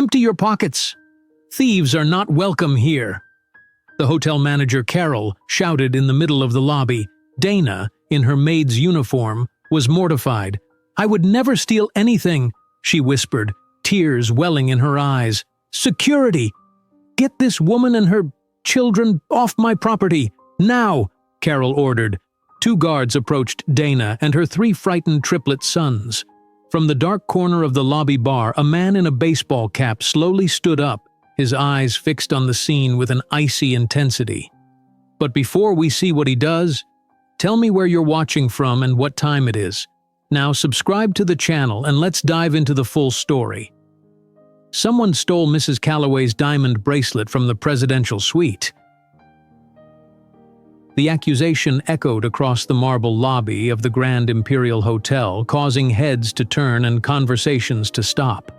Empty your pockets. Thieves are not welcome here." The hotel manager, Carol, shouted in the middle of the lobby. Dana, in her maid's uniform, was mortified. "I would never steal anything," she whispered, tears welling in her eyes. "Security! Get this woman and her children off my property, now!" Carol ordered. 2 guards approached Dana and her 3 frightened triplet sons. From the dark corner of the lobby bar, a man in a baseball cap slowly stood up, his eyes fixed on the scene with an icy intensity. "But before we see what he does, tell me where you're watching from and what time it is. Now subscribe to the channel and let's dive into the full story." Someone stole Mrs. Calloway's diamond bracelet from the presidential suite. The accusation echoed across the marble lobby of the Grand Imperial Hotel, causing heads to turn and conversations to stop.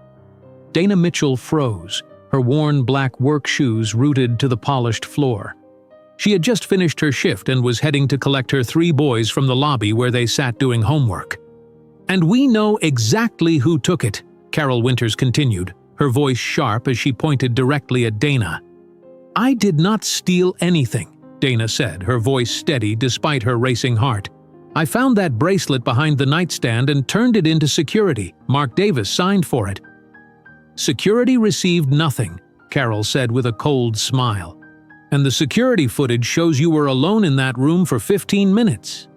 Dana Mitchell froze, her worn black work shoes rooted to the polished floor. She had just finished her shift and was heading to collect her 3 boys from the lobby where they sat doing homework. "And we know exactly who took it," Carol Winters continued, her voice sharp as she pointed directly at Dana. "I did not steal anything," Dana said, her voice steady despite her racing heart. "I found that bracelet behind the nightstand and turned it into security. Mark Davis signed for it." "Security received nothing," Carol said with a cold smile. "And the security footage shows you were alone in that room for 15 minutes.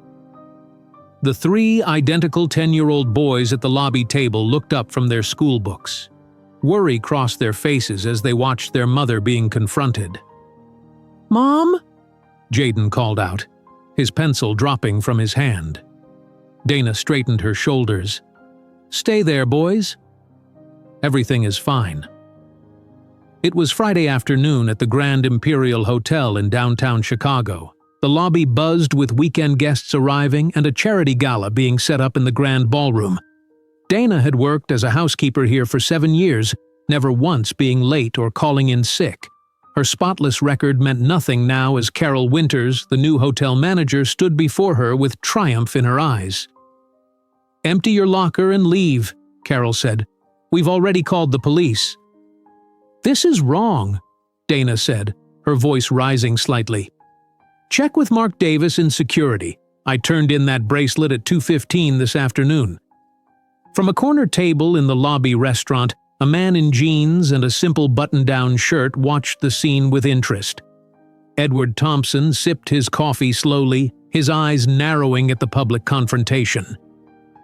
The 3 identical 10-year-old boys at the lobby table looked up from their school books. Worry crossed their faces as they watched their mother being confronted. "Mom?" Jaden called out, his pencil dropping from his hand. Dana straightened her shoulders. "Stay there, boys. Everything is fine." It was Friday afternoon at the Grand Imperial Hotel in downtown Chicago. The lobby buzzed with weekend guests arriving and a charity gala being set up in the grand ballroom. Dana had worked as a housekeeper here for 7 years, never once being late or calling in sick. Her spotless record meant nothing now as Carol Winters, the new hotel manager, stood before her with triumph in her eyes. "Empty your locker and leave," Carol said. "We've already called the police." "This is wrong," Dana said, her voice rising slightly. "Check with Mark Davis in security. I turned in that bracelet at 2:15 this afternoon." From a corner table in the lobby restaurant, a man in jeans and a simple button-down shirt watched the scene with interest. Edward Thompson sipped his coffee slowly, his eyes narrowing at the public confrontation.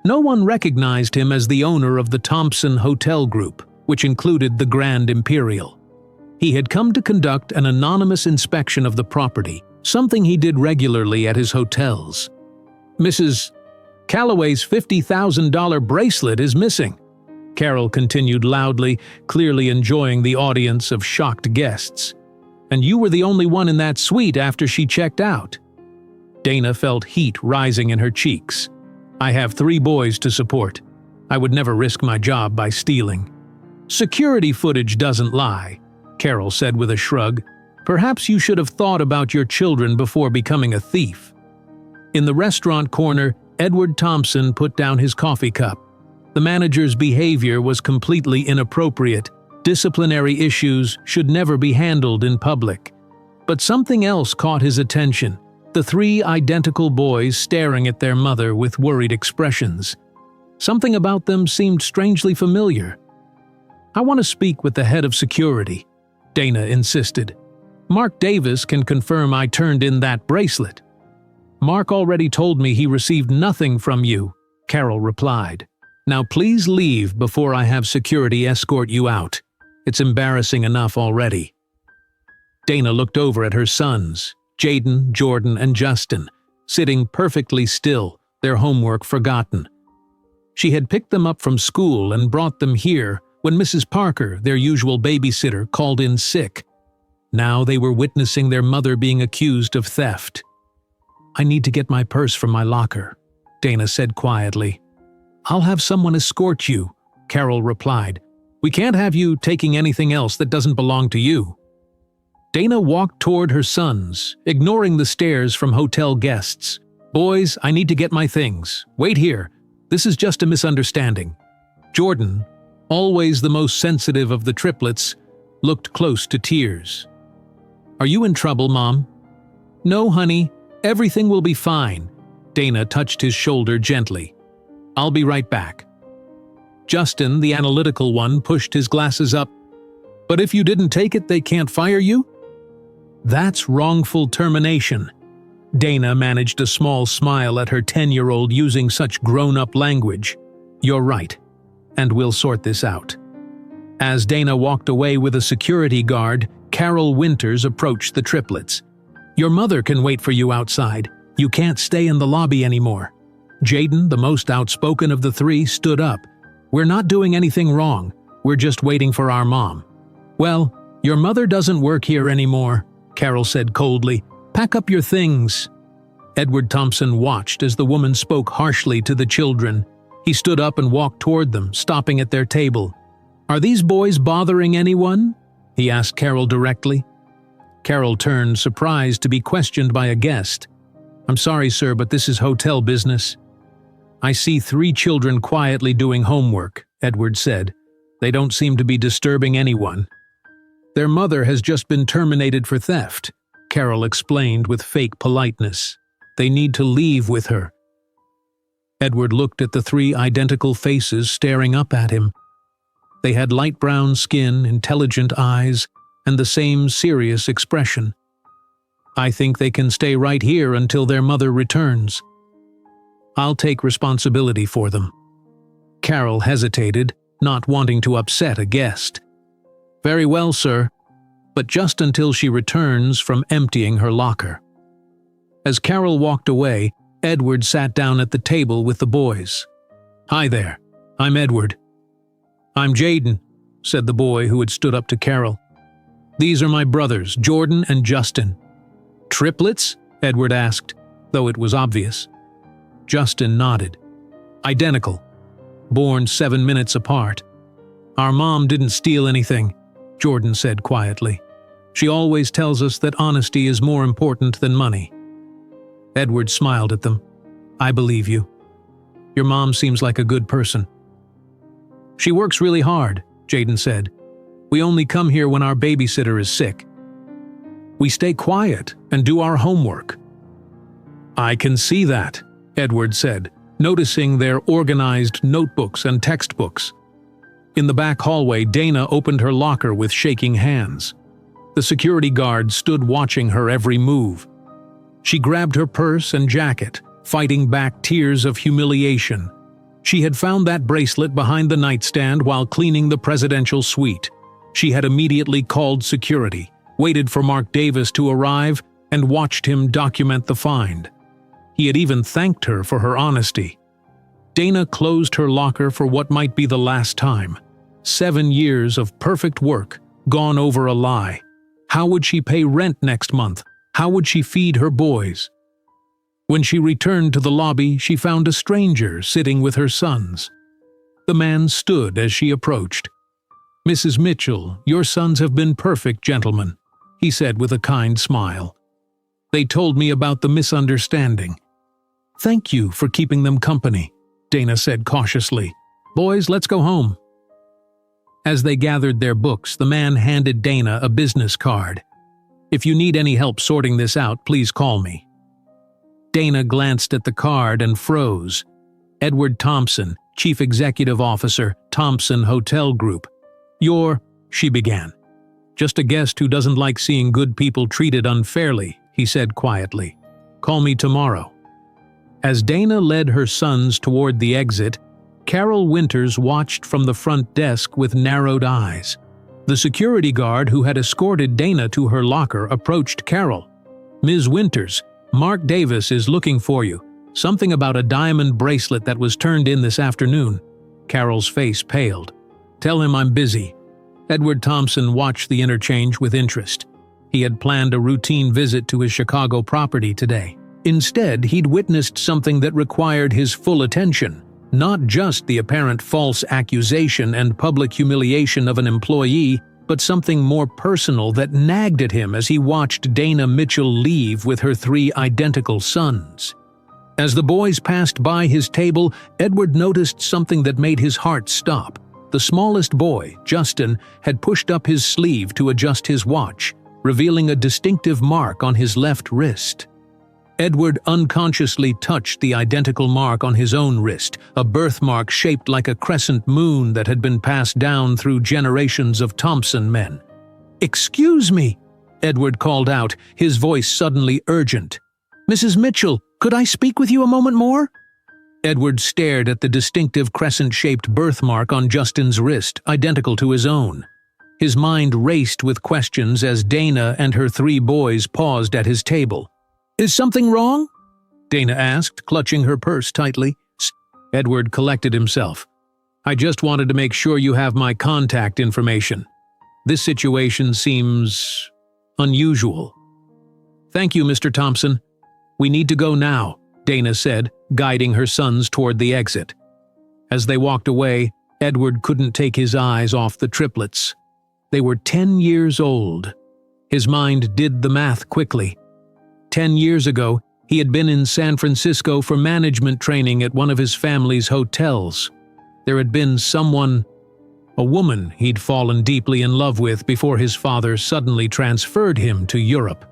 No one recognized him as the owner of the Thompson Hotel Group, which included the Grand Imperial. He had come to conduct an anonymous inspection of the property, something he did regularly at his hotels. "Mrs. Calloway's $50,000 bracelet is missing," Carol continued loudly, clearly enjoying the audience of shocked guests. "And you were the only one in that suite after she checked out." Dana felt heat rising in her cheeks. "I have 3 boys to support. I would never risk my job by stealing." "Security footage doesn't lie," Carol said with a shrug. "Perhaps you should have thought about your children before becoming a thief." In the restaurant corner, Edward Thompson put down his coffee cup. The manager's behavior was completely inappropriate. Disciplinary issues should never be handled in public. But something else caught his attention: the 3 identical boys staring at their mother with worried expressions. Something about them seemed strangely familiar. "I want to speak with the head of security," Dana insisted. "Mark Davis can confirm I turned in that bracelet." "Mark already told me he received nothing from you," Carol replied. "Now please leave before I have security escort you out. It's embarrassing enough already." Dana looked over at her sons, Jaden, Jordan, and Justin, sitting perfectly still, their homework forgotten. She had picked them up from school and brought them here when Mrs. Parker, their usual babysitter, called in sick. Now they were witnessing their mother being accused of theft. "I need to get my purse from my locker," Dana said quietly. "I'll have someone escort you," Carol replied. "We can't have you taking anything else that doesn't belong to you." Dana walked toward her sons, ignoring the stares from hotel guests. "Boys, I need to get my things. Wait here. This is just a misunderstanding." Jordan, always the most sensitive of the triplets, looked close to tears. "Are you in trouble, Mom?" "No, honey. Everything will be fine." Dana touched his shoulder gently. "I'll be right back." Justin, the analytical one, pushed his glasses up. "But if you didn't take it, they can't fire you?" "That's wrongful termination." Dana managed a small smile at her 10-year-old using such grown-up language. "You're right, and we'll sort this out." As Dana walked away with a security guard, Carol Winters approached the triplets. "Your mother can wait for you outside. You can't stay in the lobby anymore." Jaden, the most outspoken of the three, stood up. "We're not doing anything wrong. We're just waiting for our mom." "Well, your mother doesn't work here anymore," Carol said coldly. "Pack up your things." Edward Thompson watched as the woman spoke harshly to the children. He stood up and walked toward them, stopping at their table. "Are these boys bothering anyone?" he asked Carol directly. Carol turned, surprised to be questioned by a guest. "I'm sorry, sir, but this is hotel business." "I see 3 children quietly doing homework," Edward said. "They don't seem to be disturbing anyone." "Their mother has just been terminated for theft," Carol explained with fake politeness. "They need to leave with her." Edward looked at the 3 identical faces staring up at him. They had light brown skin, intelligent eyes, and the same serious expression. "I think they can stay right here until their mother returns. I'll take responsibility for them." Carol hesitated, not wanting to upset a guest. "Very well, sir, but just until she returns from emptying her locker." As Carol walked away, Edward sat down at the table with the boys. "Hi there, I'm Edward." "I'm Jaden," said the boy who had stood up to Carol. "These are my brothers, Jordan and Justin." "Triplets?" Edward asked, though it was obvious. Justin nodded. "Identical. Born 7 minutes apart. Our mom didn't steal anything," Jordan said quietly. "She always tells us that honesty is more important than money." Edward smiled at them. "I believe you. Your mom seems like a good person." "She works really hard," Jaden said. "We only come here when our babysitter is sick. We stay quiet and do our homework." "I can see that," Edward said, noticing their organized notebooks and textbooks. In the back hallway, Dana opened her locker with shaking hands. The security guard stood watching her every move. She grabbed her purse and jacket, fighting back tears of humiliation. She had found that bracelet behind the nightstand while cleaning the presidential suite. She had immediately called security, waited for Mark Davis to arrive, and watched him document the find. He had even thanked her for her honesty. Dana closed her locker for what might be the last time. 7 years of perfect work, gone over a lie. How would she pay rent next month? How would she feed her boys? When she returned to the lobby, she found a stranger sitting with her sons. The man stood as she approached. "Mrs. Mitchell, your sons have been perfect gentlemen," he said with a kind smile. "They told me about the misunderstanding." "Thank you for keeping them company," Dana said cautiously. "Boys, let's go home." As they gathered their books, the man handed Dana a business card. "If you need any help sorting this out, please call me." Dana glanced at the card and froze. Edward Thompson, Chief Executive Officer, Thompson Hotel Group. "You're," she began. "Just a guest who doesn't like seeing good people treated unfairly," he said quietly. "Call me tomorrow." As Dana led her sons toward the exit, Carol Winters watched from the front desk with narrowed eyes. The security guard who had escorted Dana to her locker approached Carol. "Ms. Winters, Mark Davis is looking for you. Something about a diamond bracelet that was turned in this afternoon." Carol's face paled. "Tell him I'm busy." Edward Thompson watched the interchange with interest. He had planned a routine visit to his Chicago property today. Instead, he'd witnessed something that required his full attention. Not just the apparent false accusation and public humiliation of an employee, but something more personal that nagged at him as he watched Dana Mitchell leave with her 3 identical sons. As the boys passed by his table, Edward noticed something that made his heart stop. The smallest boy, Justin, had pushed up his sleeve to adjust his watch, revealing a distinctive mark on his left wrist. Edward unconsciously touched the identical mark on his own wrist, a birthmark shaped like a crescent moon that had been passed down through generations of Thompson men. "Excuse me," Edward called out, his voice suddenly urgent. "Mrs. Mitchell, could I speak with you a moment more?" Edward stared at the distinctive crescent-shaped birthmark on Justin's wrist, identical to his own. His mind raced with questions as Dana and her 3 boys paused at his table. "Is something wrong?" Dana asked, clutching her purse tightly. Edward collected himself. "I just wanted to make sure you have my contact information. This situation seems unusual." "Thank you, Mr. Thompson. We need to go now," Dana said, guiding her sons toward the exit. As they walked away, Edward couldn't take his eyes off the triplets. They were 10 years old. His mind did the math quickly. 10 years ago, he had been in San Francisco for management training at one of his family's hotels. There had been a woman he'd fallen deeply in love with before his father suddenly transferred him to Europe.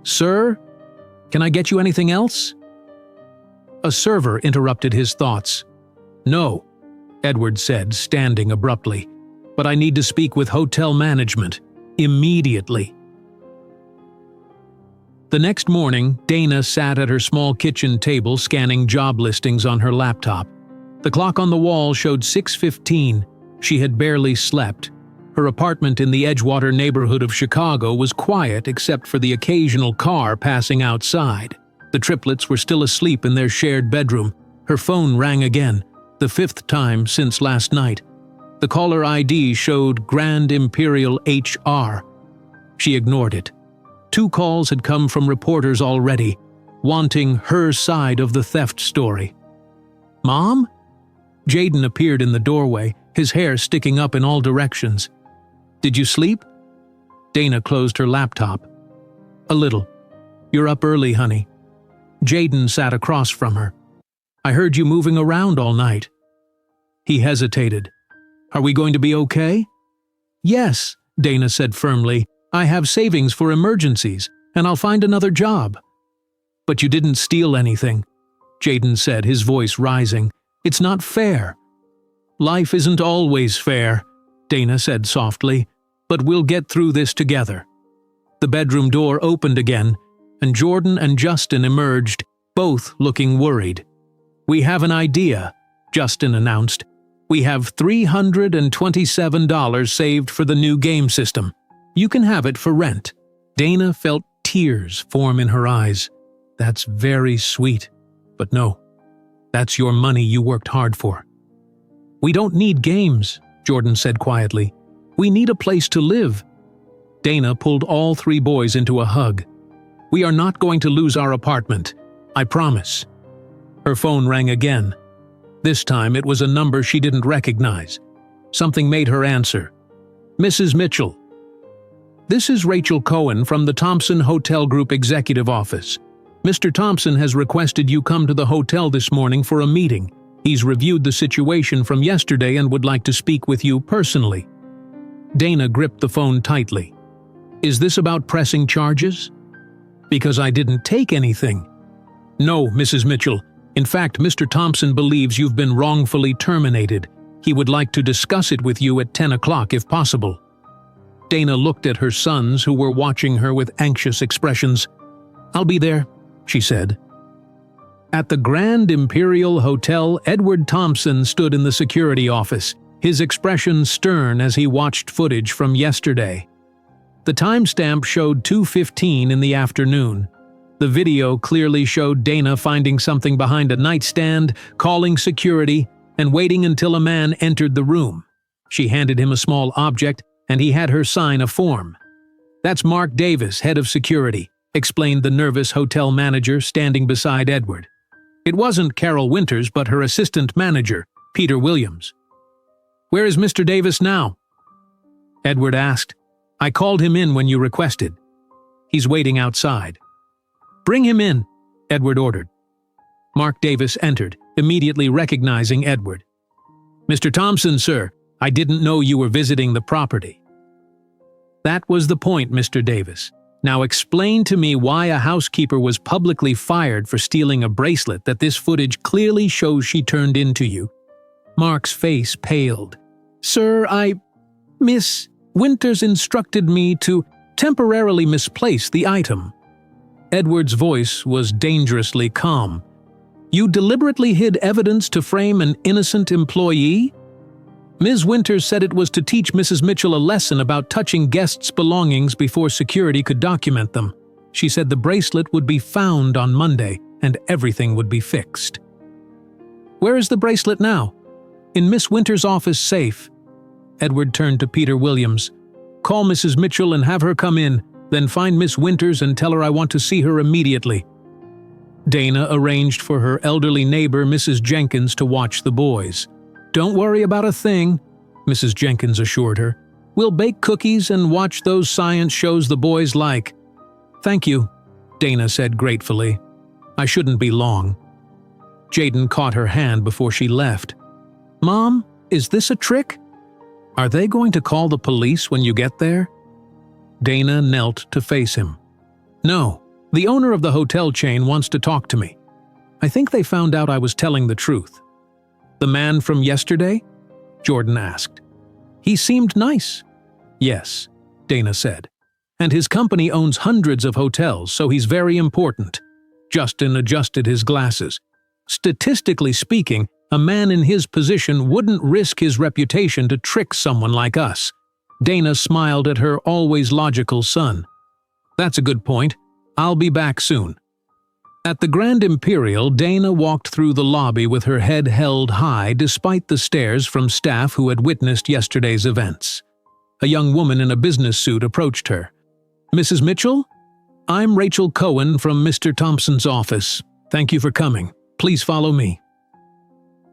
"Sir, can I get you anything else?" A server interrupted his thoughts. "No," Edward said, standing abruptly, "but I need to speak with hotel management. Immediately." The next morning, Dana sat at her small kitchen table scanning job listings on her laptop. The clock on the wall showed 6:15. She had barely slept. Her apartment in the Edgewater neighborhood of Chicago was quiet except for the occasional car passing outside. The triplets were still asleep in their shared bedroom. Her phone rang again, the 5th time since last night. The caller ID showed Grand Imperial HR. She ignored it. 2 calls had come from reporters already, wanting her side of the theft story. "Mom?" Jaden appeared in the doorway, his hair sticking up in all directions. "Did you sleep?" Dana closed her laptop. "A little. You're up early, honey." Jaden sat across from her. "I heard you moving around all night." He hesitated. "Are we going to be okay?" "Yes," Dana said firmly. "I have savings for emergencies, and I'll find another job." "But you didn't steal anything," Jaden said, his voice rising. "It's not fair." "Life isn't always fair," Dana said softly, "but we'll get through this together." The bedroom door opened again, and Jordan and Justin emerged, both looking worried. "We have an idea," Justin announced. "We have $327 saved for the new game system. You can have it for rent." Dana felt tears form in her eyes. "That's very sweet. But no, that's your money you worked hard for." "We don't need games," Jordan said quietly. "We need a place to live." Dana pulled all 3 boys into a hug. "We are not going to lose our apartment. I promise." Her phone rang again. This time it was a number she didn't recognize. Something made her answer. "Mrs. Mitchell." "This is Rachel Cohen from the Thompson Hotel Group Executive Office. Mr. Thompson has requested you come to the hotel this morning for a meeting. He's reviewed the situation from yesterday and would like to speak with you personally." Dana gripped the phone tightly. "Is this about pressing charges?" "Because I didn't take anything." "No, Mrs. Mitchell. In fact, Mr. Thompson believes you've been wrongfully terminated. He would like to discuss it with you at 10 o'clock if possible." Dana looked at her sons, who were watching her with anxious expressions. "I'll be there," she said. At the Grand Imperial Hotel, Edward Thompson stood in the security office, his expression stern as he watched footage from yesterday. The timestamp showed 2:15 in the afternoon. The video clearly showed Dana finding something behind a nightstand, calling security, and waiting until a man entered the room. She handed him a small object, and he had her sign a form. "That's Mark Davis, head of security," explained the nervous hotel manager standing beside Edward. It wasn't Carol Winters, but her assistant manager, Peter Williams. "Where is Mr. Davis now?" Edward asked. "I called him in when you requested. He's waiting outside." "Bring him in," Edward ordered. Mark Davis entered, immediately recognizing Edward. "Mr. Thompson, sir, I didn't know you were visiting the property." "That was the point, Mr. Davis. Now explain to me why a housekeeper was publicly fired for stealing a bracelet that this footage clearly shows she turned into you." Mark's face paled. "Sir, Miss Winters instructed me to temporarily misplace the item." Edward's voice was dangerously calm. "You deliberately hid evidence to frame an innocent employee?" "Ms. Winters said it was to teach Mrs. Mitchell a lesson about touching guests' belongings before security could document them. She said the bracelet would be found on Monday and everything would be fixed." "Where is the bracelet now?" "In Miss Winters' office safe." Edward turned to Peter Williams. "Call Mrs. Mitchell and have her come in, then find Miss Winters and tell her I want to see her immediately." Dana arranged for her elderly neighbor, Mrs. Jenkins, to watch the boys. "Don't worry about a thing," Mrs. Jenkins assured her. "We'll bake cookies and watch those science shows the boys like." "Thank you," Dana said gratefully. "I shouldn't be long." Jaden caught her hand before she left. "Mom, is this a trick? Are they going to call the police when you get there?" Dana knelt to face him. "No, the owner of the hotel chain wants to talk to me. I think they found out I was telling the truth." "The man from yesterday?" Jordan asked. "He seemed nice." "Yes," Dana said. "And his company owns hundreds of hotels, so he's very important." Justin adjusted his glasses. "Statistically speaking, a man in his position wouldn't risk his reputation to trick someone like us." Dana smiled at her always logical son. "That's a good point. I'll be back soon." At the Grand Imperial, Dana walked through the lobby with her head held high despite the stares from staff who had witnessed yesterday's events. A young woman in a business suit approached her. "Mrs. Mitchell? I'm Rachel Cohen from Mr. Thompson's office. Thank you for coming. Please follow me."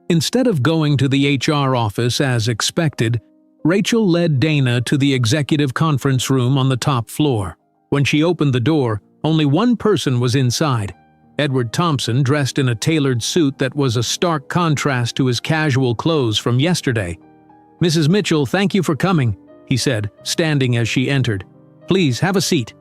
Instead of going to the HR office as expected, Rachel led Dana to the executive conference room on the top floor. When she opened the door, only one person was inside. Edward Thompson, dressed in a tailored suit that was a stark contrast to his casual clothes from yesterday. "Mrs. Mitchell, thank you for coming," he said, standing as she entered. "Please, have a seat."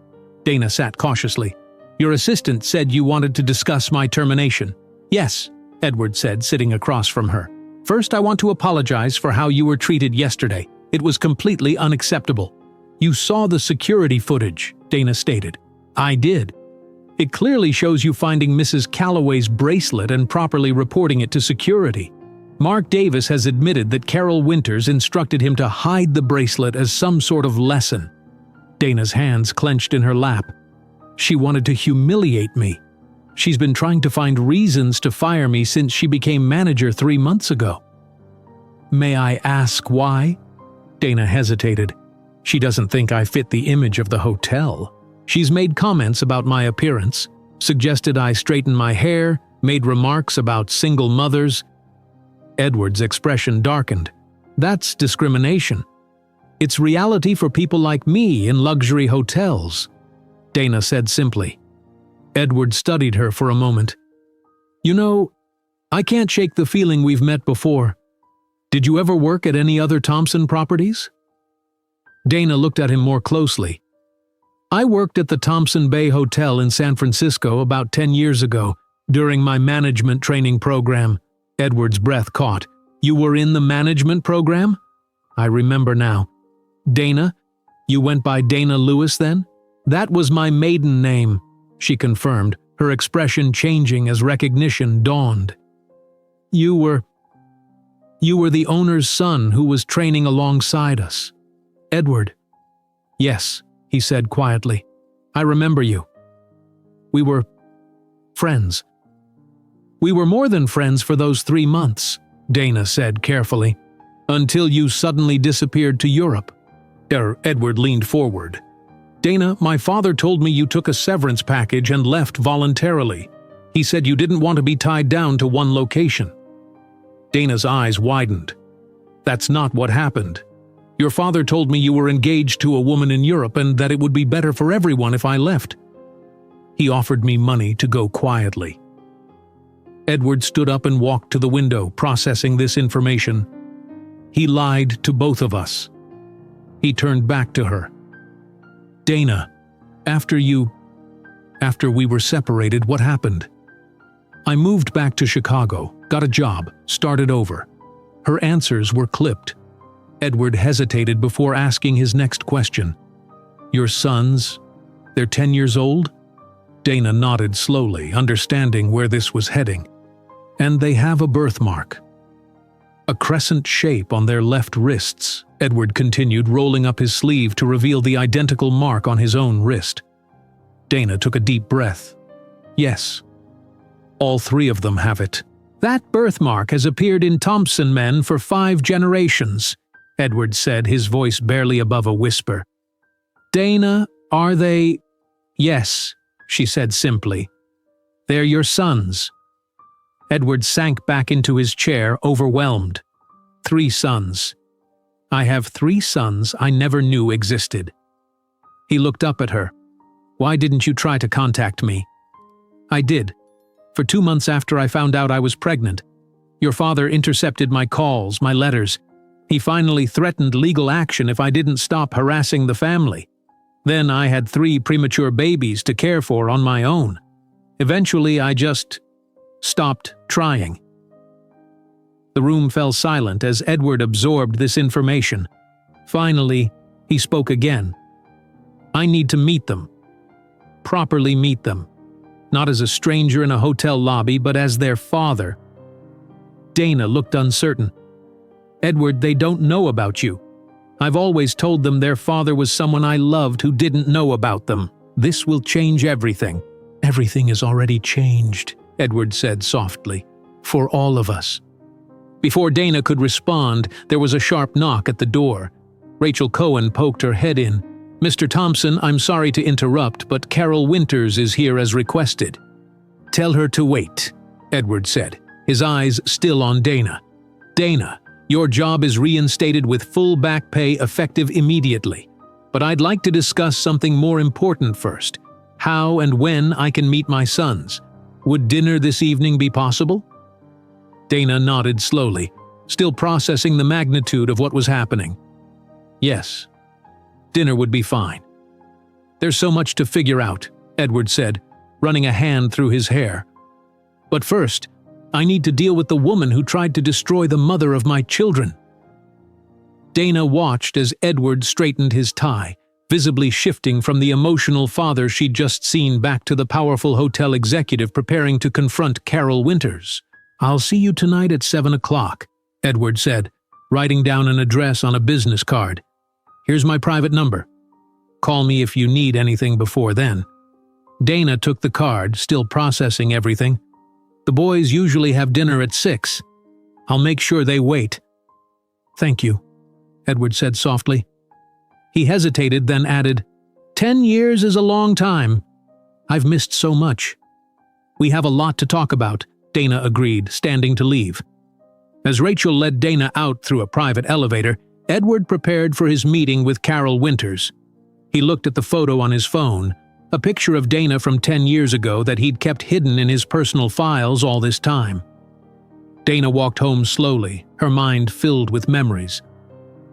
Dana sat cautiously. "Your assistant said you wanted to discuss my termination." "Yes," Edward said, sitting across from her. "First, I want to apologize for how you were treated yesterday. It was completely unacceptable." "You saw the security footage," Dana stated. "I did. It clearly shows you finding Mrs. Calloway's bracelet and properly reporting it to security. Mark Davis has admitted that Carol Winters instructed him to hide the bracelet as some sort of lesson." Dana's hands clenched in her lap. "She wanted to humiliate me. She's been trying to find reasons to fire me since she became manager 3 months ago." "May I ask why?" Dana hesitated. "She doesn't think I fit the image of the hotel. She's made comments about my appearance, suggested I straighten my hair, made remarks about single mothers." Edward's expression darkened. "That's discrimination. It's reality for people like me in luxury hotels," Dana said simply. Edward studied her for a moment. "You know, I can't shake the feeling we've met before. Did you ever work at any other Thompson properties?" Dana looked at him more closely. "I worked at the Thompson Bay Hotel in San Francisco about 10 years ago, during my management training program." Edward's breath caught. "You were in the management program?" "I remember now." "Dana? You went by Dana Lewis then?" "That was my maiden name," she confirmed, her expression changing as recognition dawned. You were the owner's son who was training alongside us." "Edward." "Yes," he said quietly. "I remember you. We were friends." "We were more than friends for those 3 months," Dana said carefully, "until you suddenly disappeared to Europe." Edward leaned forward. "Dana, my father told me you took a severance package and left voluntarily. He said you didn't want to be tied down to one location." Dana's eyes widened. "That's not what happened. Your father told me you were engaged to a woman in Europe and that it would be better for everyone if I left. He offered me money to go quietly." Edward stood up and walked to the window, processing this information. He lied to both of us." He turned back to her. "Dana, after we were separated, what happened?" "I moved back to Chicago, got a job, started over." Her answers were clipped. Edward hesitated before asking his next question. "Your sons, they're 10 years old?" Dana nodded slowly, understanding where this was heading. "And they have a birthmark. A crescent shape on their left wrists," Edward continued, rolling up his sleeve to reveal the identical mark on his own wrist. Dana took a deep breath. "Yes. All 3 of them have it." "That birthmark has appeared in Thompson men for 5 generations," Edward said, his voice barely above a whisper. "Dana, are they—" "Yes," she said simply. "They're your sons." Edward sank back into his chair, overwhelmed. 3 sons. "I have 3 sons I never knew existed." He looked up at her. "Why didn't you try to contact me?" "I did. For 2 months after I found out I was pregnant. Your father intercepted my calls, my letters. He finally threatened legal action if I didn't stop harassing the family. Then I had 3 premature babies to care for on my own. Eventually I just stopped trying." The room fell silent as Edward absorbed this information. Finally, he spoke again. "I need to meet them. Properly meet them. Not as a stranger in a hotel lobby, but as their father." Dana looked uncertain. "Edward, they don't know about you. I've always told them their father was someone I loved who didn't know about them. This will change everything." "Everything is already changed," Edward said softly. "For all of us." Before Dana could respond, there was a sharp knock at the door. Rachel Cohen poked her head in. "Mr. Thompson, I'm sorry to interrupt, but Carol Winters is here as requested." "Tell her to wait," Edward said, his eyes still on Dana. "Dana, your job is reinstated with full back pay effective immediately. But I'd like to discuss something more important first. How and when I can meet my sons. Would dinner this evening be possible?" Dana nodded slowly, still processing the magnitude of what was happening. "Yes. Dinner would be fine." "There's so much to figure out," Edward said, running a hand through his hair. "But first, I need to deal with the woman who tried to destroy the mother of my children." Dana watched as Edward straightened his tie, visibly shifting from the emotional father she'd just seen back to the powerful hotel executive preparing to confront Carol Winters. "I'll see you tonight at 7 o'clock, Edward said, writing down an address on a business card. "Here's my private number. Call me if you need anything before then." Dana took the card, still processing everything. "The boys usually have dinner at 6. I'll make sure they wait." "Thank you," Edward said softly. He hesitated, then added, 10 years is a long time. I've missed so much." "We have a lot to talk about," Dana agreed, standing to leave. As Rachel led Dana out through a private elevator, Edward prepared for his meeting with Carol Winters. He looked at the photo on his phone, a picture of Dana from 10 years ago that he'd kept hidden in his personal files all this time. Dana walked home slowly, her mind filled with memories.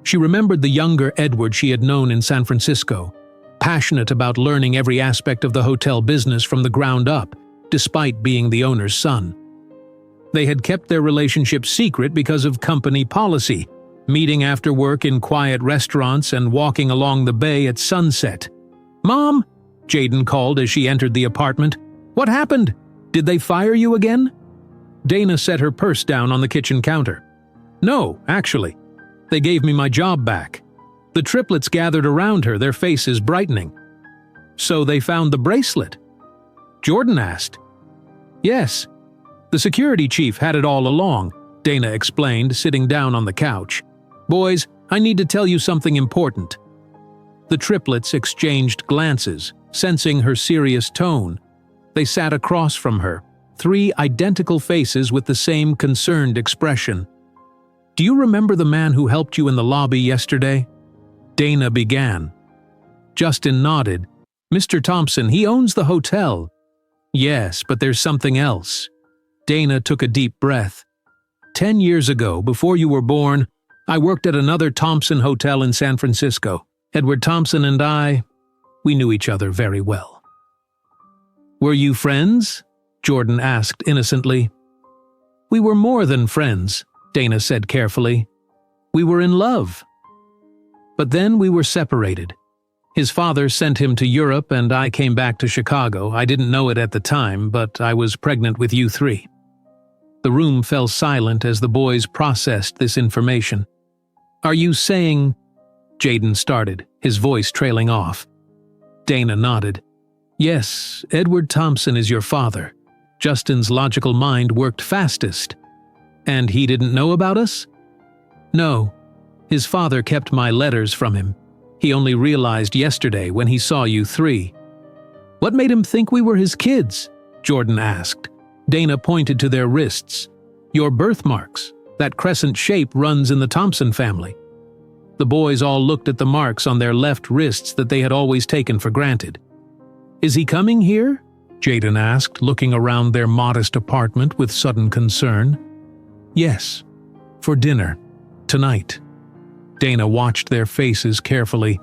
She remembered the younger Edward she had known in San Francisco, passionate about learning every aspect of the hotel business from the ground up, despite being the owner's son. They had kept their relationship secret because of company policy, meeting after work in quiet restaurants and walking along the bay at sunset. "Mom," Jaden called as she entered the apartment. "What happened? Did they fire you again?" Dana set her purse down on the kitchen counter. "No, actually. They gave me my job back." The triplets gathered around her, their faces brightening. "So they found the bracelet?" Jordan asked. "Yes. The security chief had it all along," Dana explained, sitting down on the couch. "Boys, I need to tell you something important." The triplets exchanged glances, sensing her serious tone. They sat across from her, 3 identical faces with the same concerned expression. "Do you remember the man who helped you in the lobby yesterday?" Dana began. Justin nodded. "Mr. Thompson, he owns the hotel." "Yes, but there's something else." Dana took a deep breath. 10 years ago, before you were born, I worked at another Thompson hotel in San Francisco. Edward Thompson and I, we knew each other very well." "Were you friends?" Jordan asked innocently. "We were more than friends," Dana said carefully. "We were in love. But then we were separated. His father sent him to Europe and I came back to Chicago. I didn't know it at the time, but I was pregnant with you three." The room fell silent as the boys processed this information. "Are you saying—" Jaden started, his voice trailing off. Dana nodded. "Yes, Edward Thompson is your father." Justin's logical mind worked fastest. "And he didn't know about us?" "No. His father kept my letters from him. He only realized yesterday when he saw you three." "What made him think we were his kids?" Jordan asked. Dana pointed to their wrists. "Your birthmarks. That crescent shape runs in the Thompson family." The boys all looked at the marks on their left wrists that they had always taken for granted. "Is he coming here?" Jaden asked, looking around their modest apartment with sudden concern. "Yes, for dinner. Tonight." Dana watched their faces carefully.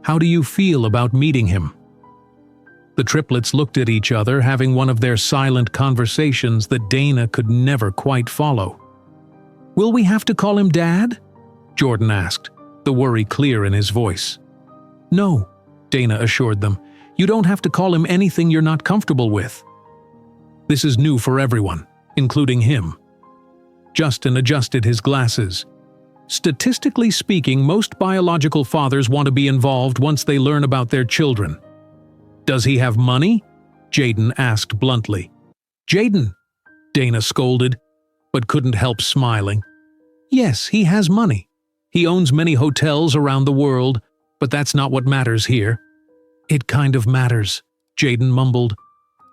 "How do you feel about meeting him?" The triplets looked at each other, having one of their silent conversations that Dana could never quite follow. "Will we have to call him Dad?" Jordan asked, the worry clear in his voice. "No," Dana assured them. "You don't have to call him anything you're not comfortable with. This is new for everyone, including him." Justin adjusted his glasses. "Statistically speaking, most biological fathers want to be involved once they learn about their children." "Does he have money?" Jaden asked bluntly. "Jaden," Dana scolded, but couldn't help smiling. "Yes, he has money. He owns many hotels around the world, but that's not what matters here." "It kind of matters," Jaden mumbled.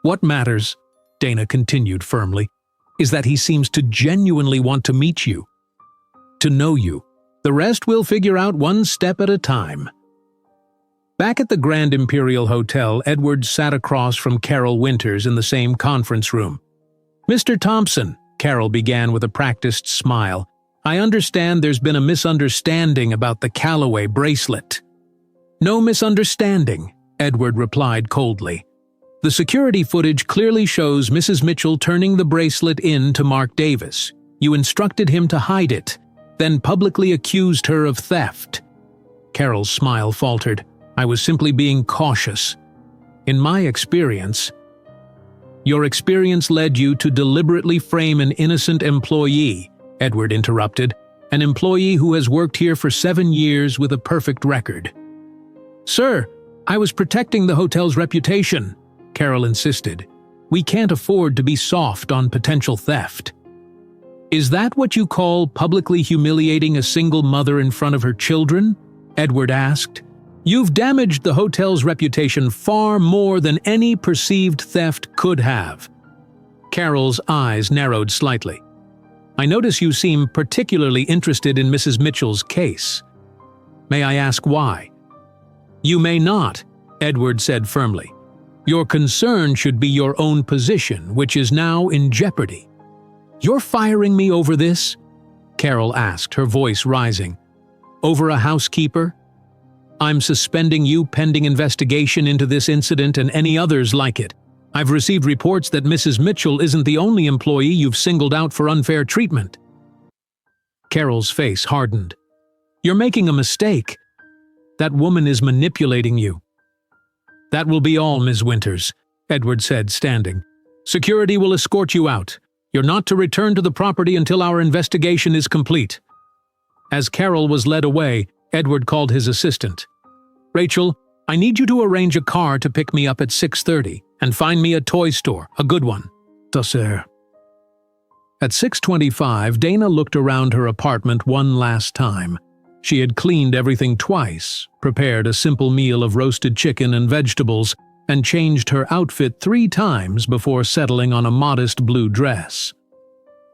"What matters," Dana continued firmly, "is that he seems to genuinely want to meet you. To know you. The rest we'll figure out one step at a time." Back at the Grand Imperial Hotel, Edward sat across from Carol Winters in the same conference room. "Mr. Thompson," Carol began with a practiced smile, "I understand there's been a misunderstanding about the Callaway bracelet." "No misunderstanding," Edward replied coldly. "The security footage clearly shows Mrs. Mitchell turning the bracelet in to Mark Davis. You instructed him to hide it, then publicly accused her of theft." Carol's smile faltered. "I was simply being cautious. In my experience—" "Your experience led you to deliberately frame an innocent employee," Edward interrupted, "an employee who has worked here for 7 years with a perfect record." "Sir, I was protecting the hotel's reputation," Carol insisted. "We can't afford to be soft on potential theft." "Is that what you call publicly humiliating a single mother in front of her children?" Edward asked. "You've damaged the hotel's reputation far more than any perceived theft could have." Carol's eyes narrowed slightly. "I notice you seem particularly interested in Mrs. Mitchell's case. May I ask why?" "You may not," Edward said firmly. "Your concern should be your own position, which is now in jeopardy." "You're firing me over this?" Carol asked, her voice rising. "Over a housekeeper? I'm suspending you pending investigation into this incident and any others like it. I've received reports that Mrs. Mitchell isn't the only employee you've singled out for unfair treatment." Carol's face hardened. "You're making a mistake. That woman is manipulating you." "That will be all, Ms. Winters," Edward said, standing. "Security will escort you out. You're not to return to the property until our investigation is complete." As Carol was led away, Edward called his assistant. "Rachel, I need you to arrange a car to pick me up at 6:30 and find me a toy store, a good one." "Yes, sir." At 6:25, Dana looked around her apartment one last time. She had cleaned everything twice, prepared a simple meal of roasted chicken and vegetables, and changed her outfit 3 times before settling on a modest blue dress.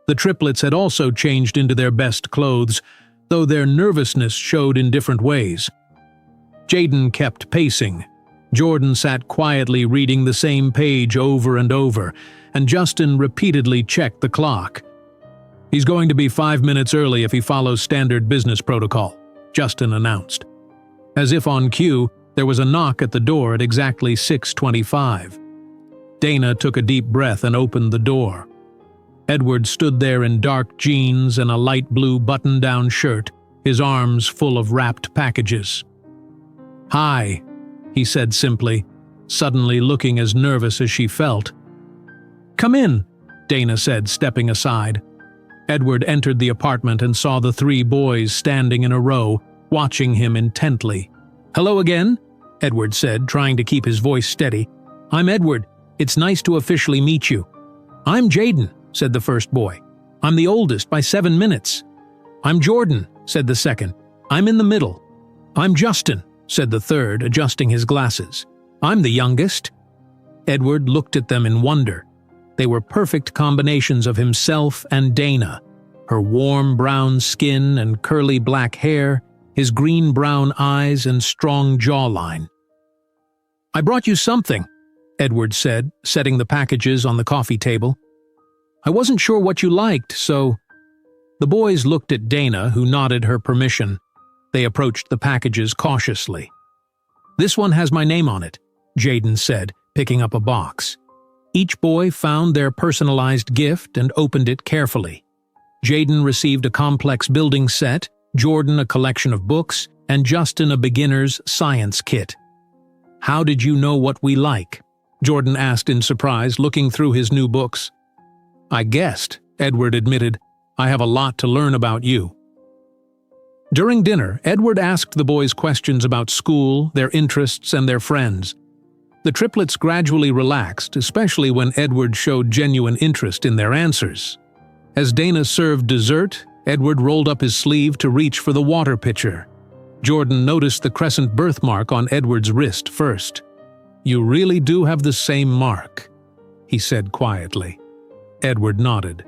The triplets had also changed into their best clothes, though their nervousness showed in different ways. Jaden kept pacing. Jordan sat quietly reading the same page over and over, and Justin repeatedly checked the clock. "He's going to be 5 minutes early if he follows standard business protocol," Justin announced. As if on cue, there was a knock at the door at exactly 6:25. Dana took a deep breath and opened the door. Edward stood there in dark jeans and a light blue button-down shirt, his arms full of wrapped packages. "Hi," he said simply, suddenly looking as nervous as she felt. "Come in," Dana said, stepping aside. Edward entered the apartment and saw the 3 boys standing in a row, watching him intently. "Hello again," Edward said, trying to keep his voice steady. "I'm Edward. It's nice to officially meet you." "I'm Jaden," said the first boy. "I'm the oldest by 7 minutes." "I'm Jordan," said the second. "I'm in the middle." "I'm Justin," said the third, adjusting his glasses. "I'm the youngest." Edward looked at them in wonder. They were perfect combinations of himself and Dana, her warm brown skin and curly black hair, his green-brown eyes and strong jawline. "I brought you something," Edward said, setting the packages on the coffee table. "I wasn't sure what you liked, so—" The boys looked at Dana, who nodded her permission. They approached the packages cautiously. "This one has my name on it," Jaden said, picking up a box. Each boy found their personalized gift and opened it carefully. Jaden received a complex building set, Jordan a collection of books, and Justin a beginner's science kit. "How did you know what we like?" Jordan asked in surprise, looking through his new books. "I guessed," Edward admitted. "I have a lot to learn about you." During dinner, Edward asked the boys questions about school, their interests, and their friends. The triplets gradually relaxed, especially when Edward showed genuine interest in their answers. As Dana served dessert, Edward rolled up his sleeve to reach for the water pitcher. Jordan noticed the crescent birthmark on Edward's wrist first. "You really do have the same mark," he said quietly. Edward nodded.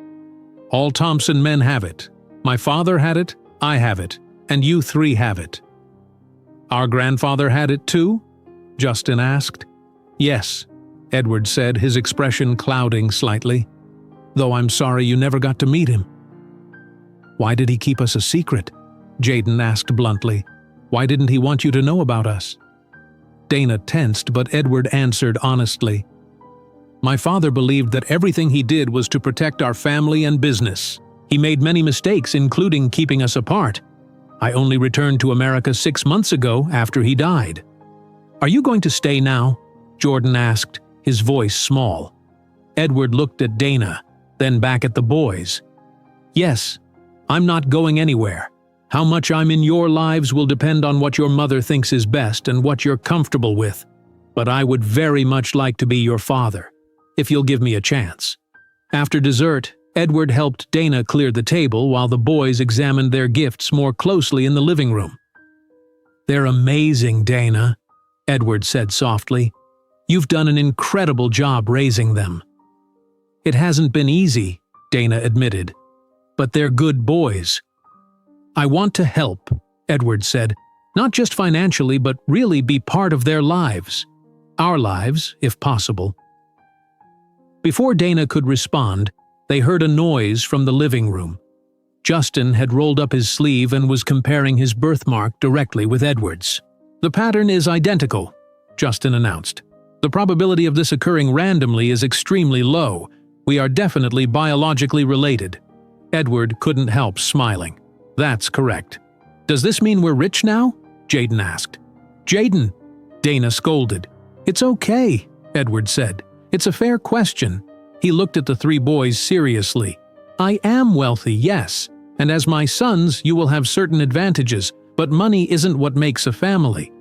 "All Thompson men have it. My father had it, I have it, and you 3 have it." "Our grandfather had it too?" Justin asked. "Yes," Edward said, his expression clouding slightly. "Though I'm sorry you never got to meet him." "Why did he keep us a secret?" Jaden asked bluntly. "Why didn't he want you to know about us?" Dana tensed, but Edward answered honestly. "My father believed that everything he did was to protect our family and business. He made many mistakes, including keeping us apart. I only returned to America 6 months ago after he died." "Are you going to stay now?" Jordan asked, his voice small. Edward looked at Dana, then back at the boys. "Yes, I'm not going anywhere. How much I'm in your lives will depend on what your mother thinks is best and what you're comfortable with. But I would very much like to be your father, if you'll give me a chance." After dessert, Edward helped Dana clear the table while the boys examined their gifts more closely in the living room. "They're amazing, Dana," Edward said softly. "You've done an incredible job raising them." "It hasn't been easy," Dana admitted. "But they're good boys." "I want to help," Edward said. "Not just financially, but really be part of their lives. Our lives, if possible." Before Dana could respond, they heard a noise from the living room. Justin had rolled up his sleeve and was comparing his birthmark directly with Edward's. "The pattern is identical," Justin announced. "The probability of this occurring randomly is extremely low. We are definitely biologically related." Edward couldn't help smiling. "That's correct." "Does this mean we're rich now?" Jaden asked. "Jaden," Dana scolded. "It's okay," Edward said. "It's a fair question." He looked at the 3 boys seriously. "I am wealthy, yes, and as my sons you will have certain advantages, but money isn't what makes a family."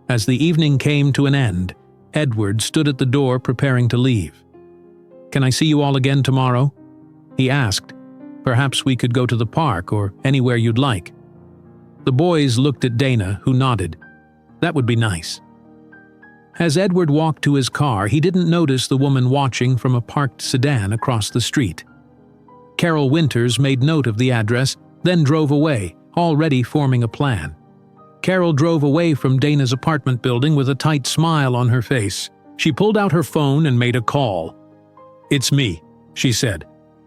As the evening came to an end, Edward stood at the door preparing to leave. "Can I see you all again tomorrow?" he asked. "Perhaps we could go to the park or anywhere you'd like." The boys looked at Dana, who nodded. "That would be nice." As Edward walked to his car, he didn't notice the woman watching from a parked sedan across the street. Carol Winters made note of the address, then drove away, already forming a plan. Carol drove away from Dana's apartment building with a tight smile on her face. She pulled out her phone and made a call. "It's me," she said.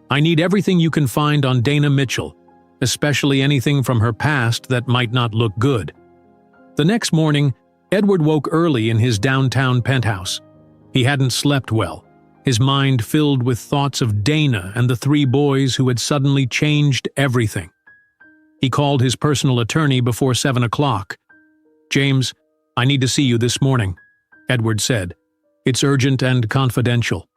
I need everything you can find on Dana Mitchell, especially anything from her past that might not look good." The next morning, Edward woke early in his downtown penthouse. He hadn't slept well, his mind filled with thoughts of Dana and the 3 boys who had suddenly changed everything. He called his personal attorney before 7 o'clock. "James, I need to see you this morning," Edward said. "It's urgent and confidential."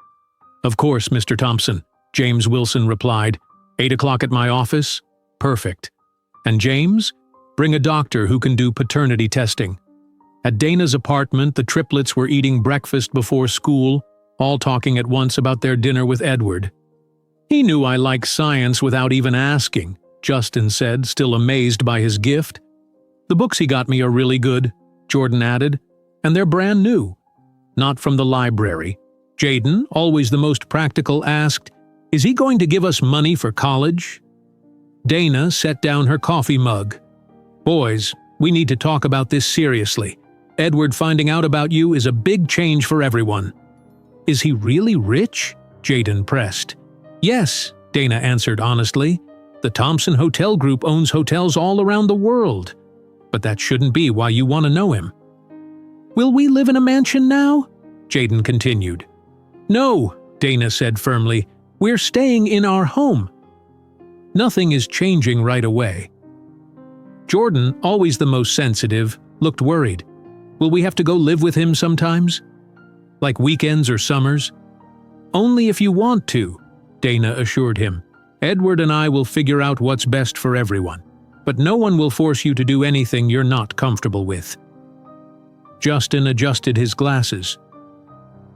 "Of course, Mr. Thompson," James Wilson replied. 8 o'clock at my office? Perfect. And James? Bring a doctor who can do paternity testing." At Dana's apartment, the triplets were eating breakfast before school, all talking at once about their dinner with Edward. "He knew I like science without even asking," Justin said, still amazed by his gift. "The books he got me are really good," Jordan added, "and they're brand new. Not from the library." Jaden, always the most practical, asked, "Is he going to give us money for college?" Dana set down her coffee mug. "Boys, we need to talk about this seriously. Edward finding out about you is a big change for everyone." "Is he really rich?" Jaden pressed. "Yes," Dana answered honestly. "The Thompson Hotel Group owns hotels all around the world. But that shouldn't be why you want to know him." "Will we live in a mansion now?" Jaden continued. "No," Dana said firmly. "We're staying in our home." Nothing is changing right away. Jordan, always the most sensitive, looked worried. "Will we have to go live with him sometimes? Like weekends or summers?" "Only if you want to," Dana assured him. "Edward and I will figure out what's best for everyone. But no one will force you to do anything you're not comfortable with." Justin adjusted his glasses.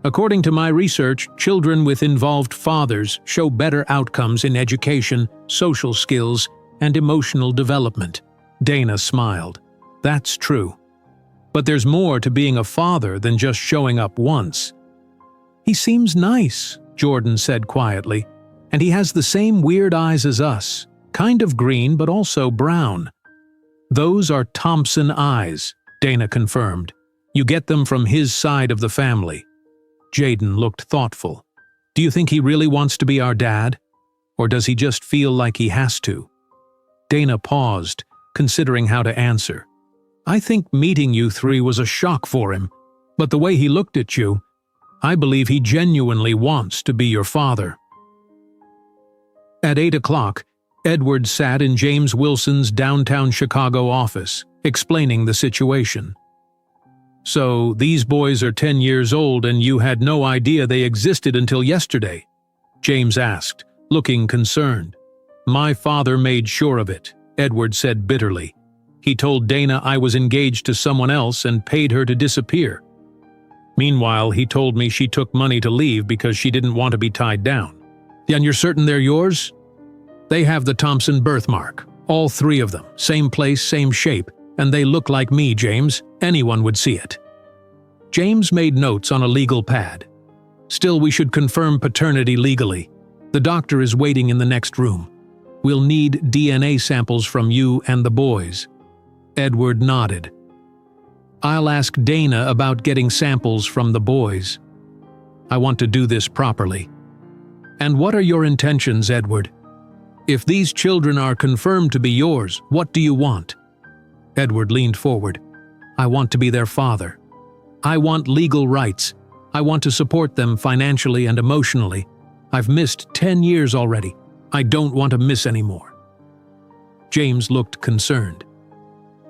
"According to my research, children with involved fathers show better outcomes in education, social skills, and emotional development." Dana smiled. "That's true. But there's more to being a father than just showing up once." "He seems nice," Jordan said quietly, "and he has the same weird eyes as us, kind of green but also brown." "Those are Thompson eyes," Dana confirmed. "You get them from his side of the family." Jaden looked thoughtful. "Do you think he really wants to be our dad? Or does he just feel like he has to?" Dana paused, considering how to answer. "I think meeting you 3 was a shock for him, but the way he looked at you, I believe he genuinely wants to be your father." At 8 o'clock, Edward sat in James Wilson's downtown Chicago office, explaining the situation. "So, these boys are 10 years old and you had no idea they existed until yesterday?" James asked, looking concerned. "My father made sure of it," Edward said bitterly. "He told Dana I was engaged to someone else and paid her to disappear. Meanwhile, he told me she took money to leave because she didn't want to be tied down." "And you're certain they're yours?" "They have the Thompson birthmark. All 3 of them. Same place, same shape. And they look like me, James. Anyone would see it." James made notes on a legal pad. "Still, we should confirm paternity legally. The doctor is waiting in the next room. We'll need DNA samples from you and the boys." Edward nodded. "I'll ask Dana about getting samples from the boys. I want to do this properly." "And what are your intentions, Edward? If these children are confirmed to be yours, what do you want?" Edward leaned forward. "I want to be their father. I want legal rights. I want to support them financially and emotionally. I've missed 10 years already. I don't want to miss any more." James looked concerned.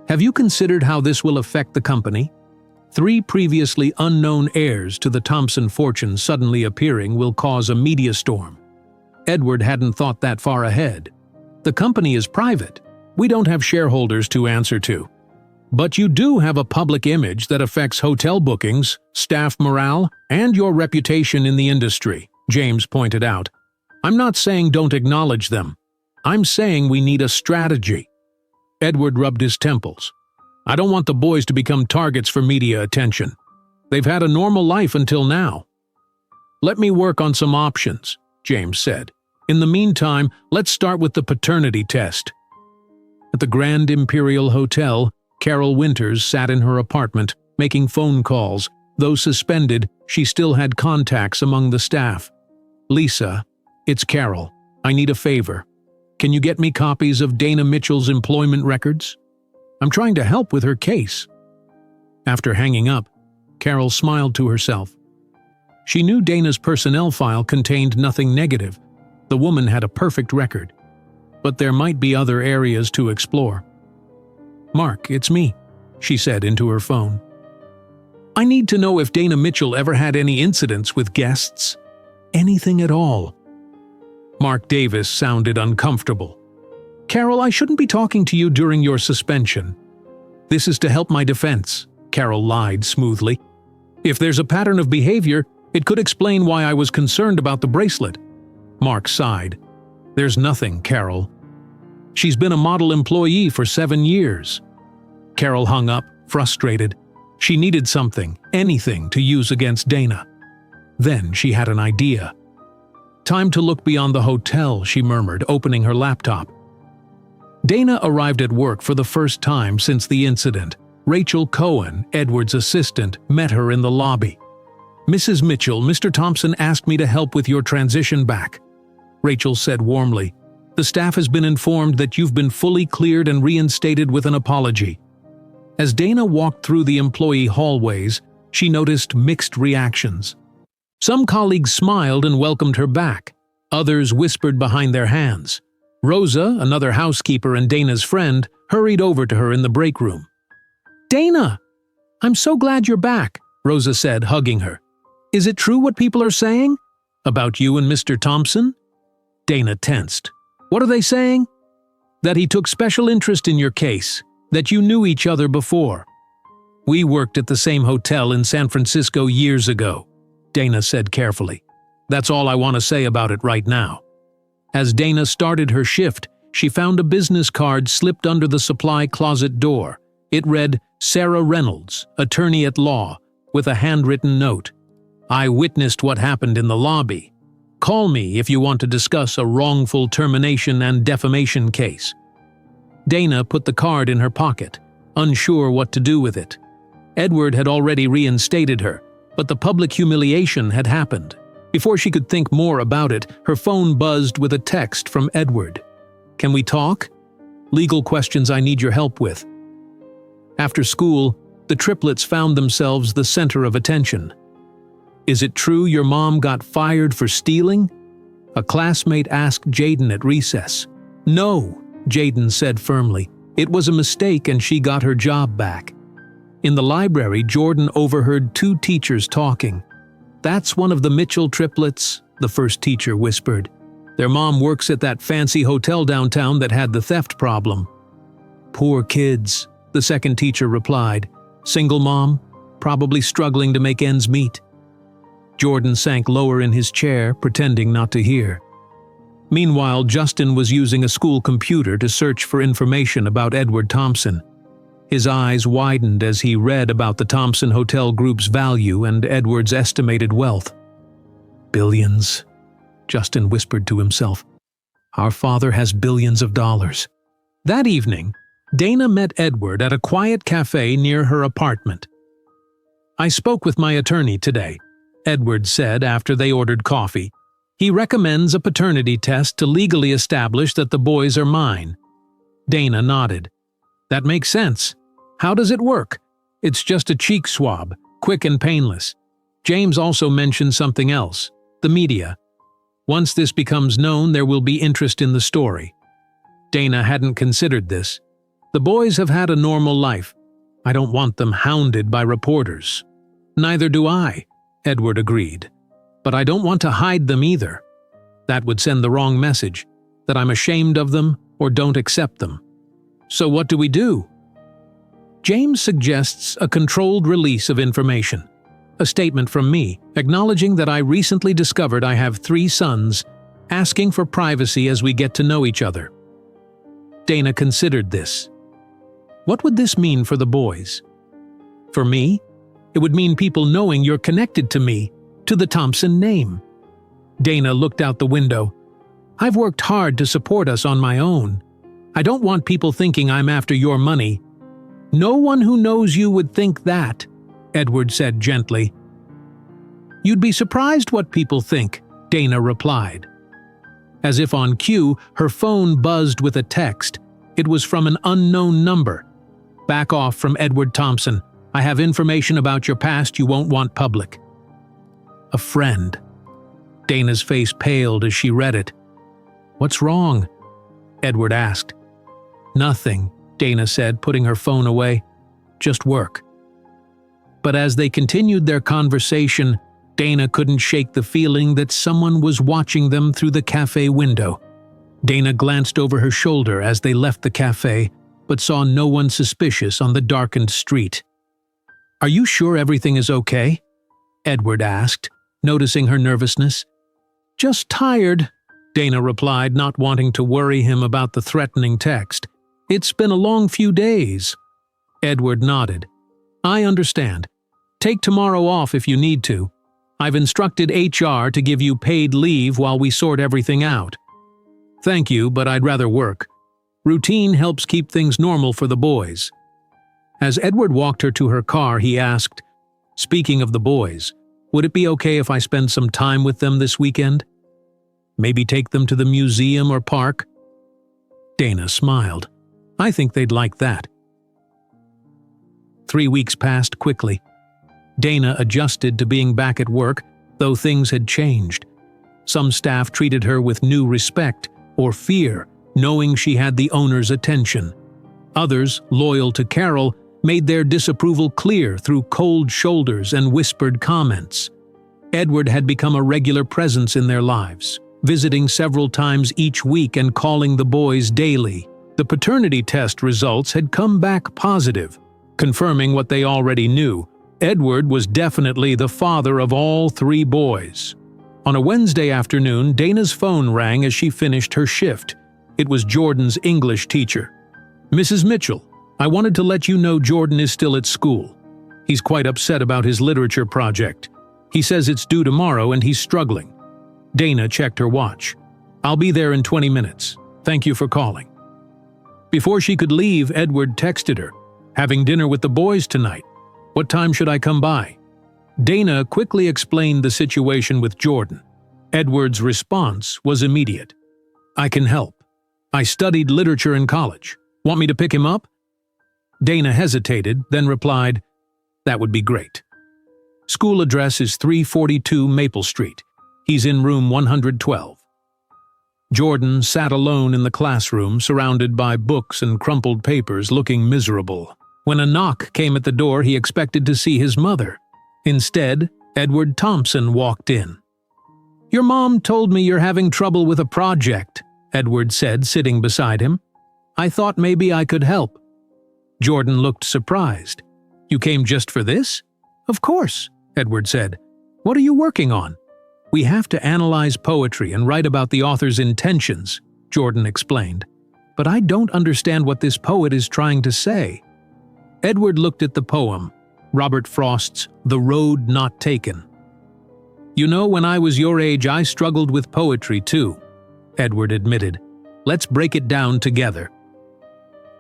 "Have you considered how this will affect the company? 3 previously unknown heirs to the Thompson fortune suddenly appearing will cause a media storm." Edward hadn't thought that far ahead. "The company is private. We don't have shareholders to answer to. But you do have a public image that affects hotel bookings, staff morale, and your reputation in the industry," James pointed out. "I'm not saying don't acknowledge them. I'm saying we need a strategy." Edward rubbed his temples. "I don't want the boys to become targets for media attention. They've had a normal life until now." "Let me work on some options," James said. "In the meantime, let's start with the paternity test." At the Grand Imperial Hotel, Carol Winters sat in her apartment, making phone calls. Though suspended, she still had contacts among the staff. "Lisa, it's Carol. I need a favor. Can you get me copies of Dana Mitchell's employment records? I'm trying to help with her case." After hanging up, Carol smiled to herself. She knew Dana's personnel file contained nothing negative. The woman had a perfect record. But there might be other areas to explore. "Mark, it's me," she said into her phone. "I need to know if Dana Mitchell ever had any incidents with guests. Anything at all." Mark Davis sounded uncomfortable. "Carol, I shouldn't be talking to you during your suspension." "This is to help my defense," Carol lied smoothly. "If there's a pattern of behavior, it could explain why I was concerned about the bracelet." Mark sighed. "There's nothing, Carol. She's been a model employee for 7 years." Carol hung up, frustrated. She needed something, anything, to use against Dana. Then she had an idea. "Time to look beyond the hotel," she murmured, opening her laptop. Dana arrived at work for the first time since the incident. Rachel Cohen, Edward's assistant, met her in the lobby. "Mrs. Mitchell, Mr. Thompson asked me to help with your transition back," Rachel said warmly. "The staff has been informed that you've been fully cleared and reinstated with an apology." As Dana walked through the employee hallways, she noticed mixed reactions. Some colleagues smiled and welcomed her back. Others whispered behind their hands. Rosa, another housekeeper and Dana's friend, hurried over to her in the break room. "Dana! I'm so glad you're back," Rosa said, hugging her. "Is it true what people are saying? About you and Mr. Thompson?" Dana tensed. "What are they saying?" "That he took special interest in your case, that you knew each other before." "We worked at the same hotel in San Francisco years ago," Dana said carefully. "That's all I want to say about it right now." As Dana started her shift, she found a business card slipped under the supply closet door. It read, "Sarah Reynolds, attorney at law," with a handwritten note. "I witnessed what happened in the lobby. Call me if you want to discuss a wrongful termination and defamation case." Dana put the card in her pocket, unsure what to do with it. Edward had already reinstated her, but the public humiliation had happened. Before she could think more about it, her phone buzzed with a text from Edward. "Can we talk? Legal questions I need your help with." After school, the triplets found themselves the center of attention. "Is it true your mom got fired for stealing?" a classmate asked Jaden at recess. "No," Jaden said firmly. "It was a mistake and she got her job back." In the library, Jordan overheard 2 teachers talking. "That's one of the Mitchell triplets," the first teacher whispered. "Their mom works at that fancy hotel downtown that had the theft problem." "Poor kids," the second teacher replied. "Single mom, probably struggling to make ends meet." Jordan sank lower in his chair, pretending not to hear. Meanwhile, Justin was using a school computer to search for information about Edward Thompson. His eyes widened as he read about the Thompson Hotel Group's value and Edward's estimated wealth. "Billions," Justin whispered to himself. "Our father has billions of dollars." That evening, Dana met Edward at a quiet cafe near her apartment. "I spoke with my attorney today," Edward said after they ordered coffee. "He recommends a paternity test to legally establish that the boys are mine." Dana nodded. "That makes sense. How does it work?" "It's just a cheek swab, quick and painless." James also mentioned something else, the media. "Once this becomes known, there will be interest in the story." Dana hadn't considered this. "The boys have had a normal life. I don't want them hounded by reporters." "Neither do I," Edward agreed. "But I don't want to hide them either. That would send the wrong message, that I'm ashamed of them or don't accept them." "So what do we do?" James suggests a controlled release of information. A statement from me, acknowledging that I recently discovered I have 3 sons, asking for privacy as we get to know each other. Dana considered this. What would this mean for the boys? For me, it would mean people knowing you're connected to me, to the Thompson name. Dana looked out the window. "I've worked hard to support us on my own. I don't want people thinking I'm after your money." "No one who knows you would think that," Edward said gently. "You'd be surprised what people think," Dana replied. As if on cue, her phone buzzed with a text. It was from an unknown number. "Back off from Edward Thompson. I have information about your past you won't want public." A friend. Dana's face paled as she read it. "What's wrong?" Edward asked. "Nothing," Dana said, putting her phone away. "Just work." But as they continued their conversation, Dana couldn't shake the feeling that someone was watching them through the cafe window. Dana glanced over her shoulder as they left the cafe, but saw no one suspicious on the darkened street. "Are you sure everything is okay?" Edward asked, noticing her nervousness. "Just tired," Dana replied, not wanting to worry him about the threatening text. "It's been a long few days." Edward nodded. "I understand. Take tomorrow off if you need to. I've instructed HR to give you paid leave while we sort everything out." "Thank you, but I'd rather work. Routine helps keep things normal for the boys." As Edward walked her to her car, he asked, "Speaking of the boys, would it be okay if I spend some time with them this weekend? Maybe take them to the museum or park?" Dana smiled. "I think they'd like that." 3 weeks passed quickly. Dana adjusted to being back at work, though things had changed. Some staff treated her with new respect or fear, knowing she had the owner's attention. Others, loyal to Carol, made their disapproval clear through cold shoulders and whispered comments. Edward had become a regular presence in their lives, visiting several times each week and calling the boys daily. The paternity test results had come back positive, confirming what they already knew. Edward was definitely the father of all 3 boys. On a Wednesday afternoon, Dana's phone rang as she finished her shift. It was Jordan's English teacher. "Mrs. Mitchell, I wanted to let you know Jordan is still at school. He's quite upset about his literature project. He says it's due tomorrow and he's struggling." Dana checked her watch. "I'll be there in 20 minutes. Thank you for calling." Before she could leave, Edward texted her, "Having dinner with the boys tonight. What time should I come by?" Dana quickly explained the situation with Jordan. Edward's response was immediate. "I can help. I studied literature in college. Want me to pick him up?" Dana hesitated, then replied, "That would be great. School address is 342 Maple Street. He's in room 112. Jordan sat alone in the classroom, surrounded by books and crumpled papers, looking miserable. When a knock came at the door, he expected to see his mother. Instead, Edward Thompson walked in. "Your mom told me you're having trouble with a project," Edward said, sitting beside him. "I thought maybe I could help." Jordan looked surprised. "You came just for this?" "Of course," Edward said. "What are you working on?" "We have to analyze poetry and write about the author's intentions," Jordan explained. "But I don't understand what this poet is trying to say." Edward looked at the poem, Robert Frost's The Road Not Taken. "You know, when I was your age, I struggled with poetry too," Edward admitted. "Let's break it down together."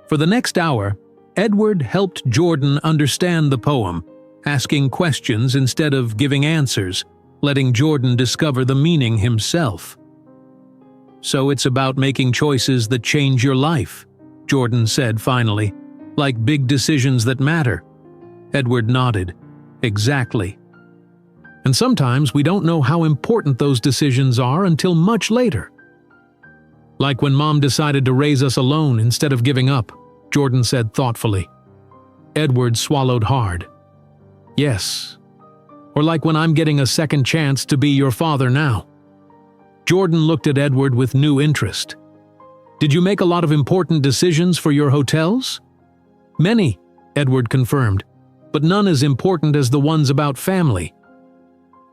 For the next hour, Edward helped Jordan understand the poem, asking questions instead of giving answers, letting Jordan discover the meaning himself. "So it's about making choices that change your life," Jordan said finally. "Like big decisions that matter." Edward nodded. "Exactly. And sometimes we don't know how important those decisions are until much later. Like when Mom decided to raise us alone instead of giving up," Jordan said thoughtfully. Edward swallowed hard. "Yes. Or like when I'm getting a second chance to be your father now." Jordan looked at Edward with new interest. "Did you make a lot of important decisions for your hotels?" "Many," Edward confirmed, "but none as important as the ones about family."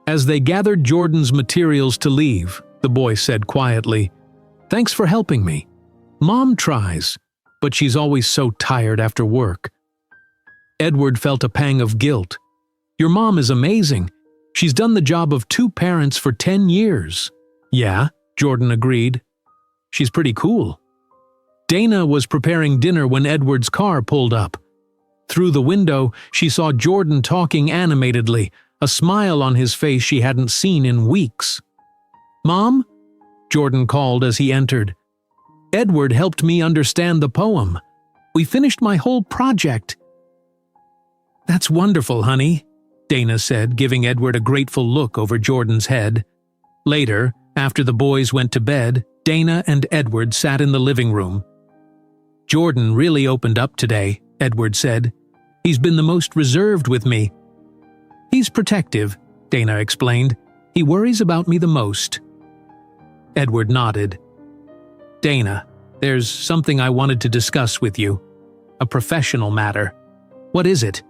As they gathered Jordan's materials to leave, the boy said quietly, "Thanks for helping me. Mom tries, but she's always so tired after work." Edward felt a pang of guilt. "Your mom is amazing. She's done the job of 2 parents for 10 years. "Yeah," Jordan agreed. "She's pretty cool." Dana was preparing dinner when Edward's car pulled up. Through the window, she saw Jordan talking animatedly, a smile on his face she hadn't seen in weeks. "Mom?" Jordan called as he entered. "Edward helped me understand the poem. We finished my whole project." "That's wonderful, honey," Dana said, giving Edward a grateful look over Jordan's head. Later, after the boys went to bed, Dana and Edward sat in the living room. "Jordan really opened up today," Edward said. "He's been the most reserved with me." "He's protective," Dana explained. "He worries about me the most." Edward nodded. "Dana, there's something I wanted to discuss with you. A professional matter." "What is it?"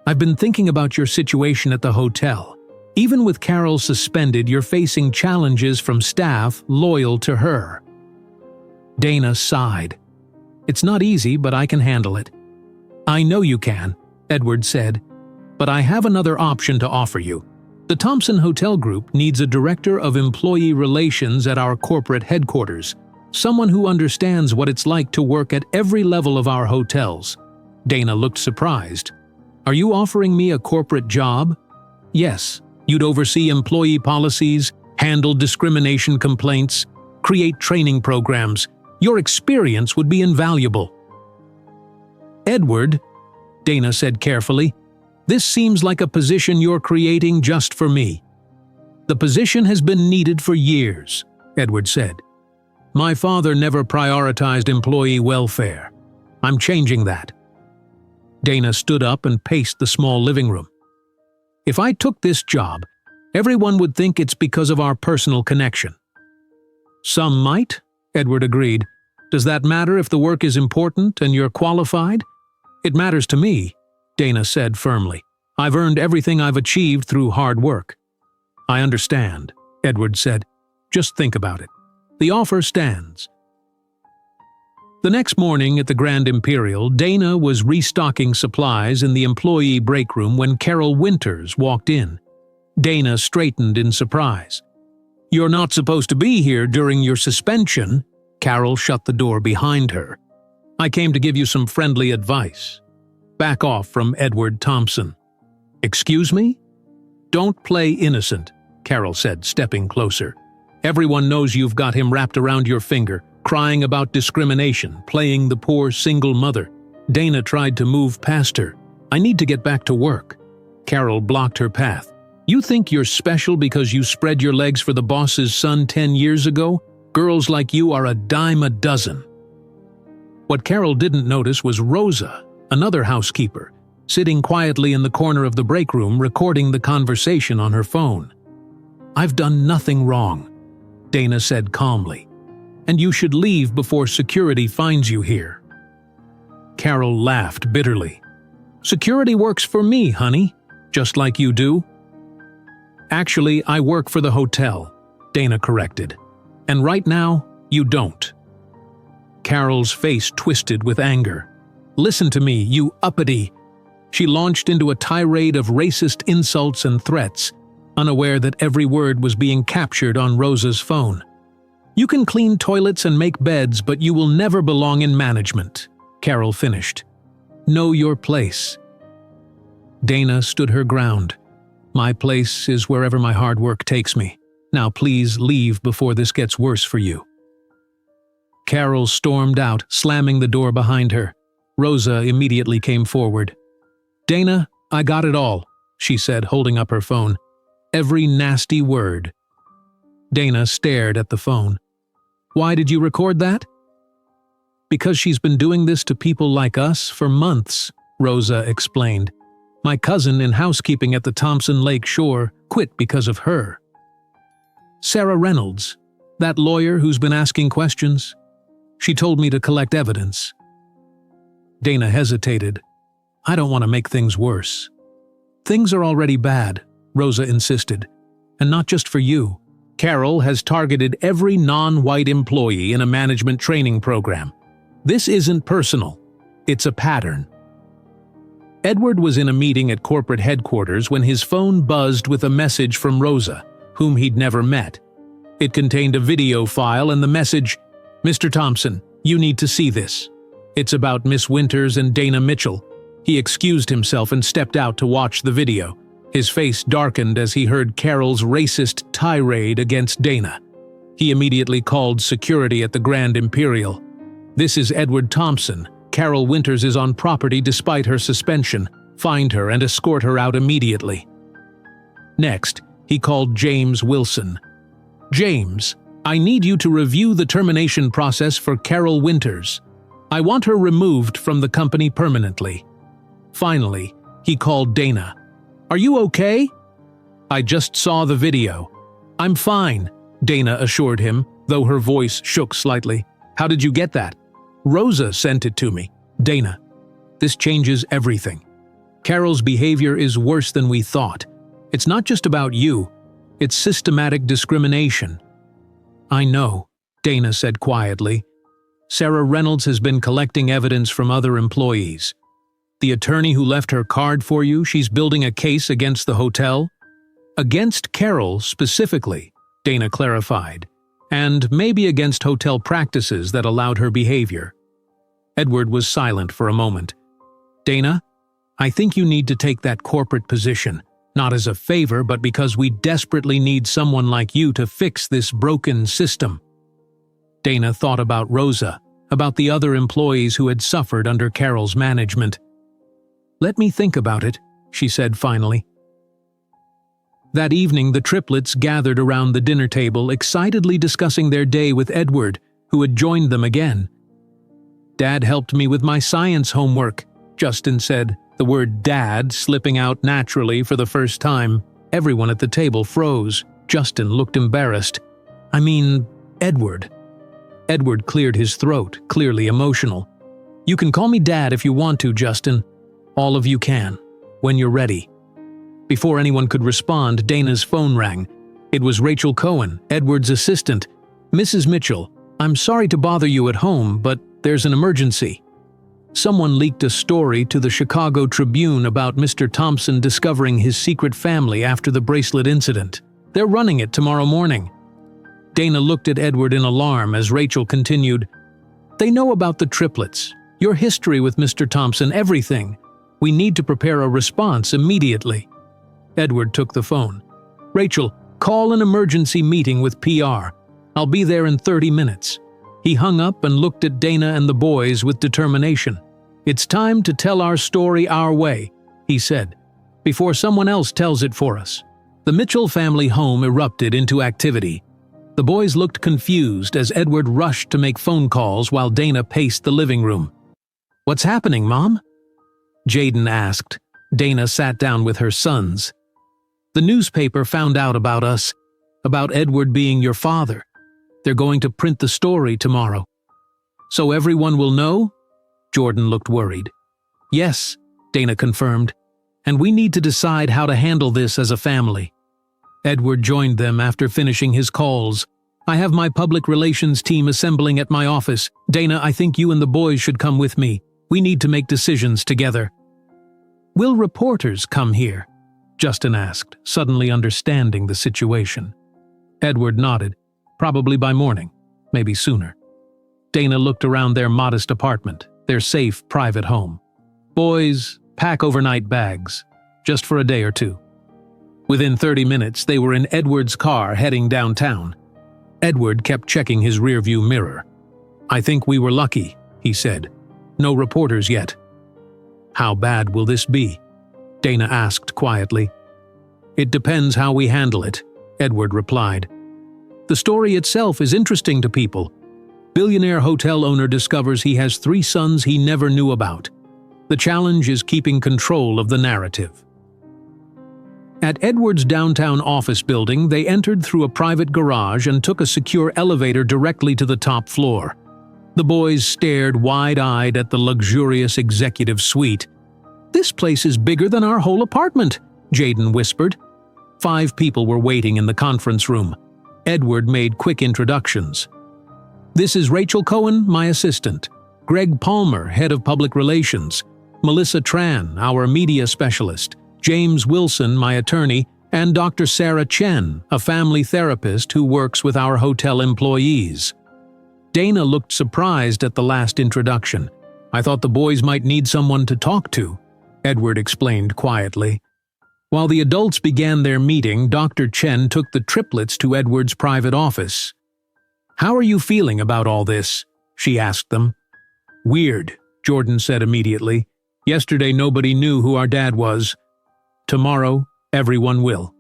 "I've been thinking about your situation at the hotel. Even with Carol suspended, you're facing challenges from staff loyal to her." Dana sighed. "It's not easy, but I can handle it." "I know you can," Edward said, "but I have another option to offer you. The Thompson Hotel Group needs a director of employee relations at our corporate headquarters, someone who understands what it's like to work at every level of our hotels." Dana looked surprised. "Are you offering me a corporate job?" "Yes. You'd oversee employee policies, handle discrimination complaints, create training programs. Your experience would be invaluable." "Edward," Dana said carefully, "this seems like a position you're creating just for me." "The position has been needed for years," Edward said. "My father never prioritized employee welfare. I'm changing that." Dana stood up and paced the small living room. "If I took this job, everyone would think it's because of our personal connection." "Some might," Edward agreed. "Does that matter if the work is important and you're qualified?" "It matters to me," Dana said firmly. "I've earned everything I've achieved through hard work." "I understand," Edward said. "Just think about it. The offer stands." The next morning at the Grand Imperial, Dana was restocking supplies in the employee break room when Carol Winters walked in. Dana straightened in surprise. "You're not supposed to be here during your suspension." Carol shut the door behind her. "I came to give you some friendly advice. Back off from Edward Thompson." "Excuse me?" "Don't play innocent," Carol said, stepping closer. "Everyone knows you've got him wrapped around your finger, crying about discrimination, playing the poor single mother." Dana tried to move past her. "I need to get back to work." Carol blocked her path. "You think you're special because you spread your legs for the boss's son 10 years ago? Girls like you are a dime a dozen." What Carol didn't notice was Rosa, another housekeeper, sitting quietly in the corner of the break room recording the conversation on her phone. "I've done nothing wrong," Dana said calmly. "And you should leave before security finds you here." Carol laughed bitterly. "Security works for me, honey, just like you do." "Actually, I work for the hotel," Dana corrected. "And right now, you don't." Carol's face twisted with anger. "Listen to me, you uppity." She launched into a tirade of racist insults and threats, unaware that every word was being captured on Rosa's phone. "You can clean toilets and make beds, but you will never belong in management," Carol finished. "Know your place." Dana stood her ground. "My place is wherever my hard work takes me. Now please leave before this gets worse for you." Carol stormed out, slamming the door behind her. Rosa immediately came forward. "Dana, I got it all," she said, holding up her phone. "Every nasty word." Dana stared at the phone. "Why did you record that?" "Because she's been doing this to people like us for months," Rosa explained. "My cousin in housekeeping at the Thompson Lake Shore quit because of her." "Sarah Reynolds, that lawyer who's been asking questions? She told me to collect evidence." Dana hesitated. "I don't want to make things worse." "Things are already bad," Rosa insisted. "And not just for you. Carol has targeted every non-white employee in a management training program. This isn't personal. It's a pattern." Edward was in a meeting at corporate headquarters when his phone buzzed with a message from Rosa, whom he'd never met. It contained a video file and the message, "Mr. Thompson, you need to see this. It's about Miss Winters and Dana Mitchell." He excused himself and stepped out to watch the video. His face darkened as he heard Carol's racist tirade against Dana. He immediately called security at the Grand Imperial. "This is Edward Thompson. Carol Winters is on property despite her suspension. Find her and escort her out immediately." Next, he called James Wilson. "James, I need you to review the termination process for Carol Winters. I want her removed from the company permanently." Finally, he called Dana. "Are you okay?" "I just saw the video." "I'm fine," Dana assured him, though her voice shook slightly. "How did you get that?" "Rosa sent it to me." "Dana, this changes everything. Carol's behavior is worse than we thought. It's not just about you. It's systematic discrimination." "I know," Dana said quietly. "Sarah Reynolds has been collecting evidence from other employees. The attorney who left her card for you, she's building a case against the hotel?" "Against Carol specifically," Dana clarified, "and maybe against hotel practices that allowed her behavior." Edward was silent for a moment. "Dana, I think you need to take that corporate position, not as a favor but because we desperately need someone like you to fix this broken system." Dana thought about Rosa, about the other employees who had suffered under Carol's management. "Let me think about it," she said finally. That evening, the triplets gathered around the dinner table, excitedly discussing their day with Edward, who had joined them again. "Dad helped me with my science homework," Justin said, the word "dad" slipping out naturally for the first time. Everyone at the table froze. Justin looked embarrassed. "I mean, Edward." Edward cleared his throat, clearly emotional. "You can call me Dad if you want to, Justin. All of you can, when you're ready." Before anyone could respond, Dana's phone rang. It was Rachel Cohen, Edward's assistant. "Mrs. Mitchell, I'm sorry to bother you at home, but there's an emergency. Someone leaked a story to the Chicago Tribune about Mr. Thompson discovering his secret family after the bracelet incident. They're running it tomorrow morning." Dana looked at Edward in alarm as Rachel continued, "They know about the triplets, your history with Mr. Thompson, everything. We need to prepare a response immediately." Edward took the phone. "Rachel, call an emergency meeting with PR. I'll be there in 30 minutes. He hung up and looked at Dana and the boys with determination. "It's time to tell our story our way," he said, "before someone else tells it for us." The Mitchell family home erupted into activity. The boys looked confused as Edward rushed to make phone calls while Dana paced the living room. "What's happening, Mom?" Jaden asked. Dana sat down with her sons. "The newspaper found out about us, about Edward being your father. They're going to print the story tomorrow." "So everyone will know?" Jordan looked worried. "Yes," Dana confirmed, "and we need to decide how to handle this as a family." Edward joined them after finishing his calls. "I have my public relations team assembling at my office. Dana, I think you and the boys should come with me. We need to make decisions together." "Will reporters come here?" Justin asked, suddenly understanding the situation. Edward nodded. "Probably by morning, maybe sooner." Dana looked around their modest apartment, their safe, private home. "Boys, pack overnight bags, just for a day or two." Within 30 minutes, they were in Edward's car heading downtown. Edward kept checking his rearview mirror. "I think we were lucky," he said. "No reporters yet." "How bad will this be?" Dana asked quietly. "It depends how we handle it," Edward replied. "The story itself is interesting to people. Billionaire hotel owner discovers he has 3 sons he never knew about. The challenge is keeping control of the narrative." At Edward's downtown office building, they entered through a private garage and took a secure elevator directly to the top floor. The boys stared wide-eyed at the luxurious executive suite. "This place is bigger than our whole apartment," Jaden whispered. 5 people were waiting in the conference room. Edward made quick introductions. "This is Rachel Cohen, my assistant. Greg Palmer, head of public relations. Melissa Tran, our media specialist. James Wilson, my attorney, and Dr. Sarah Chen, a family therapist who works with our hotel employees." Dana looked surprised at the last introduction. "I thought the boys might need someone to talk to," Edward explained quietly. While the adults began their meeting, Dr. Chen took the triplets to Edward's private office. "How are you feeling about all this?" she asked them. "Weird," Jordan said immediately. "Yesterday nobody knew who our dad was. Tomorrow, everyone will."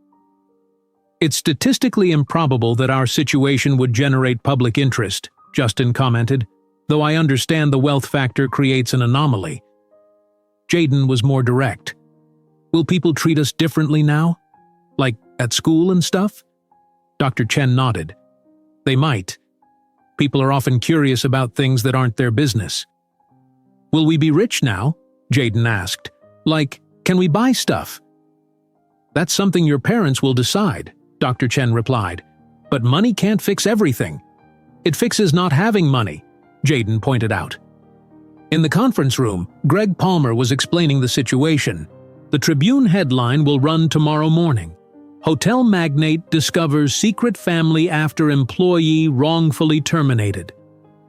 "It's statistically improbable that our situation would generate public interest," Justin commented, "though I understand the wealth factor creates an anomaly." Jaden was more direct. "Will people treat us differently now? Like at school and stuff?" Dr. Chen nodded. "They might. People are often curious about things that aren't their business." "Will we be rich now?" Jaden asked. "Like, can we buy stuff?" "That's something your parents will decide," Dr. Chen replied. "But money can't fix everything." "It fixes not having money," Jaden pointed out. In the conference room, Greg Palmer was explaining the situation. The Tribune headline will run tomorrow morning. "Hotel magnate discovers secret family after employee wrongfully terminated."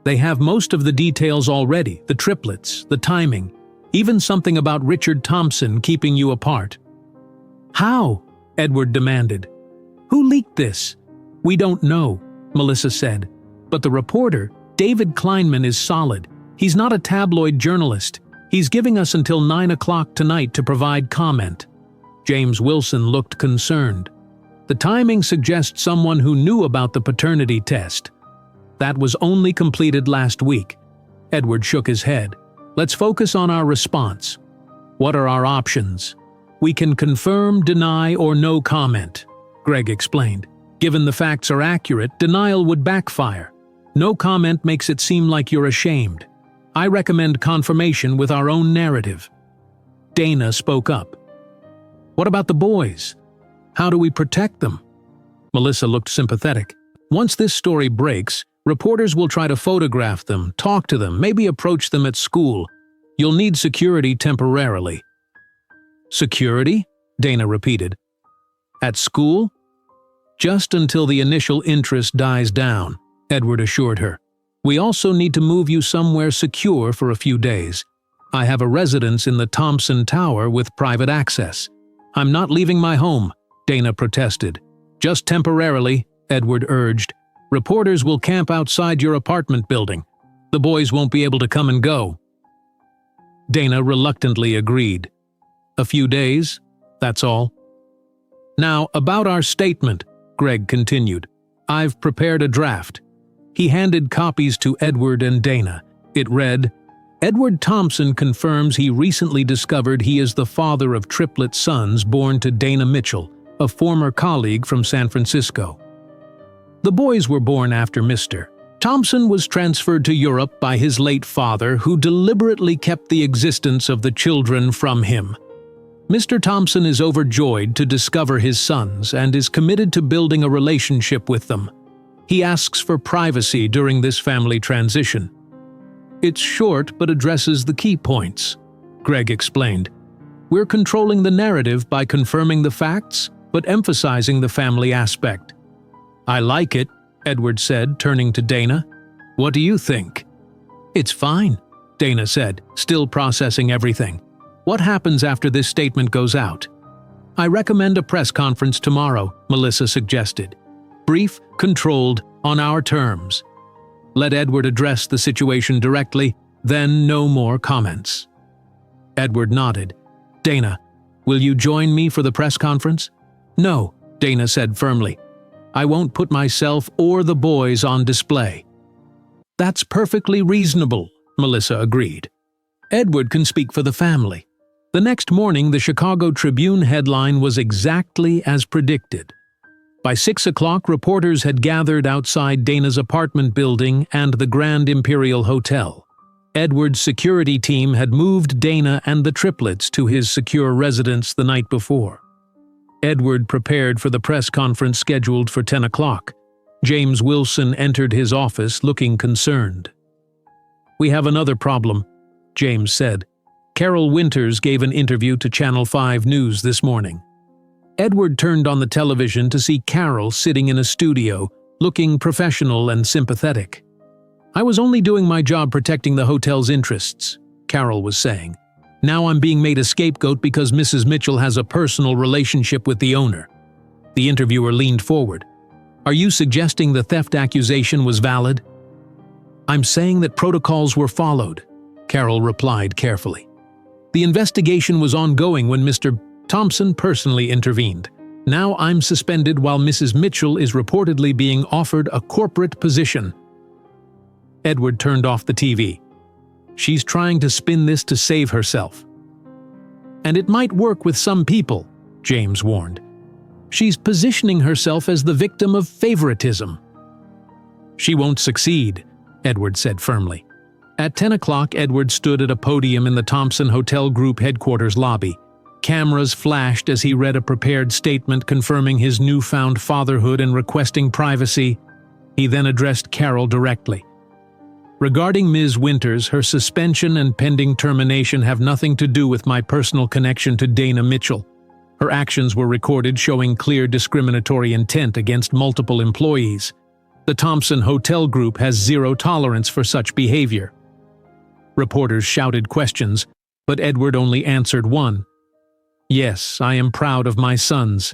They have most of the details already, the triplets, the timing, even something about Richard Thompson keeping you apart. "How?" Edward demanded. "Who leaked this?" "We don't know," Melissa said. "But the reporter, David Kleinman, is solid. He's not a tabloid journalist. He's giving us until 9 o'clock tonight to provide comment." James Wilson looked concerned. "The timing suggests someone who knew about the paternity test. That was only completed last week." Edward shook his head. "Let's focus on our response. What are our options?" "We can confirm, deny, or no comment," Greg explained. "Given the facts are accurate, denial would backfire. No comment makes it seem like you're ashamed. I recommend confirmation with our own narrative." Dana spoke up. "What about the boys? How do we protect them?" Melissa looked sympathetic. "Once this story breaks, reporters will try to photograph them, talk to them, maybe approach them at school. You'll need security temporarily." "Security?" Dana repeated. "At school?" "Just until the initial interest dies down," Edward assured her. "We also need to move you somewhere secure for a few days. I have a residence in the Thompson Tower with private access." "I'm not leaving my home," Dana protested. "Just temporarily," Edward urged. "Reporters will camp outside your apartment building. The boys won't be able to come and go." Dana reluctantly agreed. "A few days, that's all." "Now, about our statement," Greg continued. "I've prepared a draft." He handed copies to Edward and Dana. It read, "Edward Thompson confirms he recently discovered he is the father of triplet sons born to Dana Mitchell, a former colleague from San Francisco. The boys were born after Mr. Thompson was transferred to Europe by his late father, who deliberately kept the existence of the children from him. Mr. Thompson is overjoyed to discover his sons and is committed to building a relationship with them. He asks for privacy during this family transition." "It's short but addresses the key points," Greg explained. "We're controlling the narrative by confirming the facts, but emphasizing the family aspect." "I like it," Edward said, turning to Dana. "What do you think?" "It's fine," Dana said, still processing everything. "What happens after this statement goes out?" "I recommend a press conference tomorrow," Melissa suggested. "Brief, controlled, on our terms. Let Edward address the situation directly, then no more comments." Edward nodded. "Dana, will you join me for the press conference?" "No," Dana said firmly. "I won't put myself or the boys on display." "That's perfectly reasonable," Melissa agreed. "Edward can speak for the family." The next morning, the Chicago Tribune headline was exactly as predicted. By 6 o'clock, reporters had gathered outside Dana's apartment building and the Grand Imperial Hotel. Edward's security team had moved Dana and the triplets to his secure residence the night before. Edward prepared for the press conference scheduled for 10 o'clock. James Wilson entered his office looking concerned. "We have another problem," James said. "Carol Winters gave an interview to Channel 5 News this morning." Edward turned on the television to see Carol sitting in a studio, looking professional and sympathetic. "I was only doing my job protecting the hotel's interests," Carol was saying. "Now I'm being made a scapegoat because Mrs. Mitchell has a personal relationship with the owner." The interviewer leaned forward. Are you suggesting the theft accusation was valid? I'm saying that protocols were followed, Carol replied carefully. The investigation was ongoing when Mr. Thompson personally intervened. Now I'm suspended while Mrs. Mitchell is reportedly being offered a corporate position. Edward turned off the TV. She's trying to spin this to save herself. And it might work with some people, James warned. She's positioning herself as the victim of favoritism. She won't succeed, Edward said firmly. At 10 o'clock, Edward stood at a podium in the Thompson Hotel Group headquarters lobby. Cameras flashed as he read a prepared statement confirming his newfound fatherhood and requesting privacy. He then addressed Carol directly. Regarding Ms. Winters, her suspension and pending termination have nothing to do with my personal connection to Dana Mitchell. Her actions were recorded showing clear discriminatory intent against multiple employees. The Thompson Hotel Group has zero tolerance for such behavior. Reporters shouted questions, but Edward only answered one. Yes, I am proud of my sons.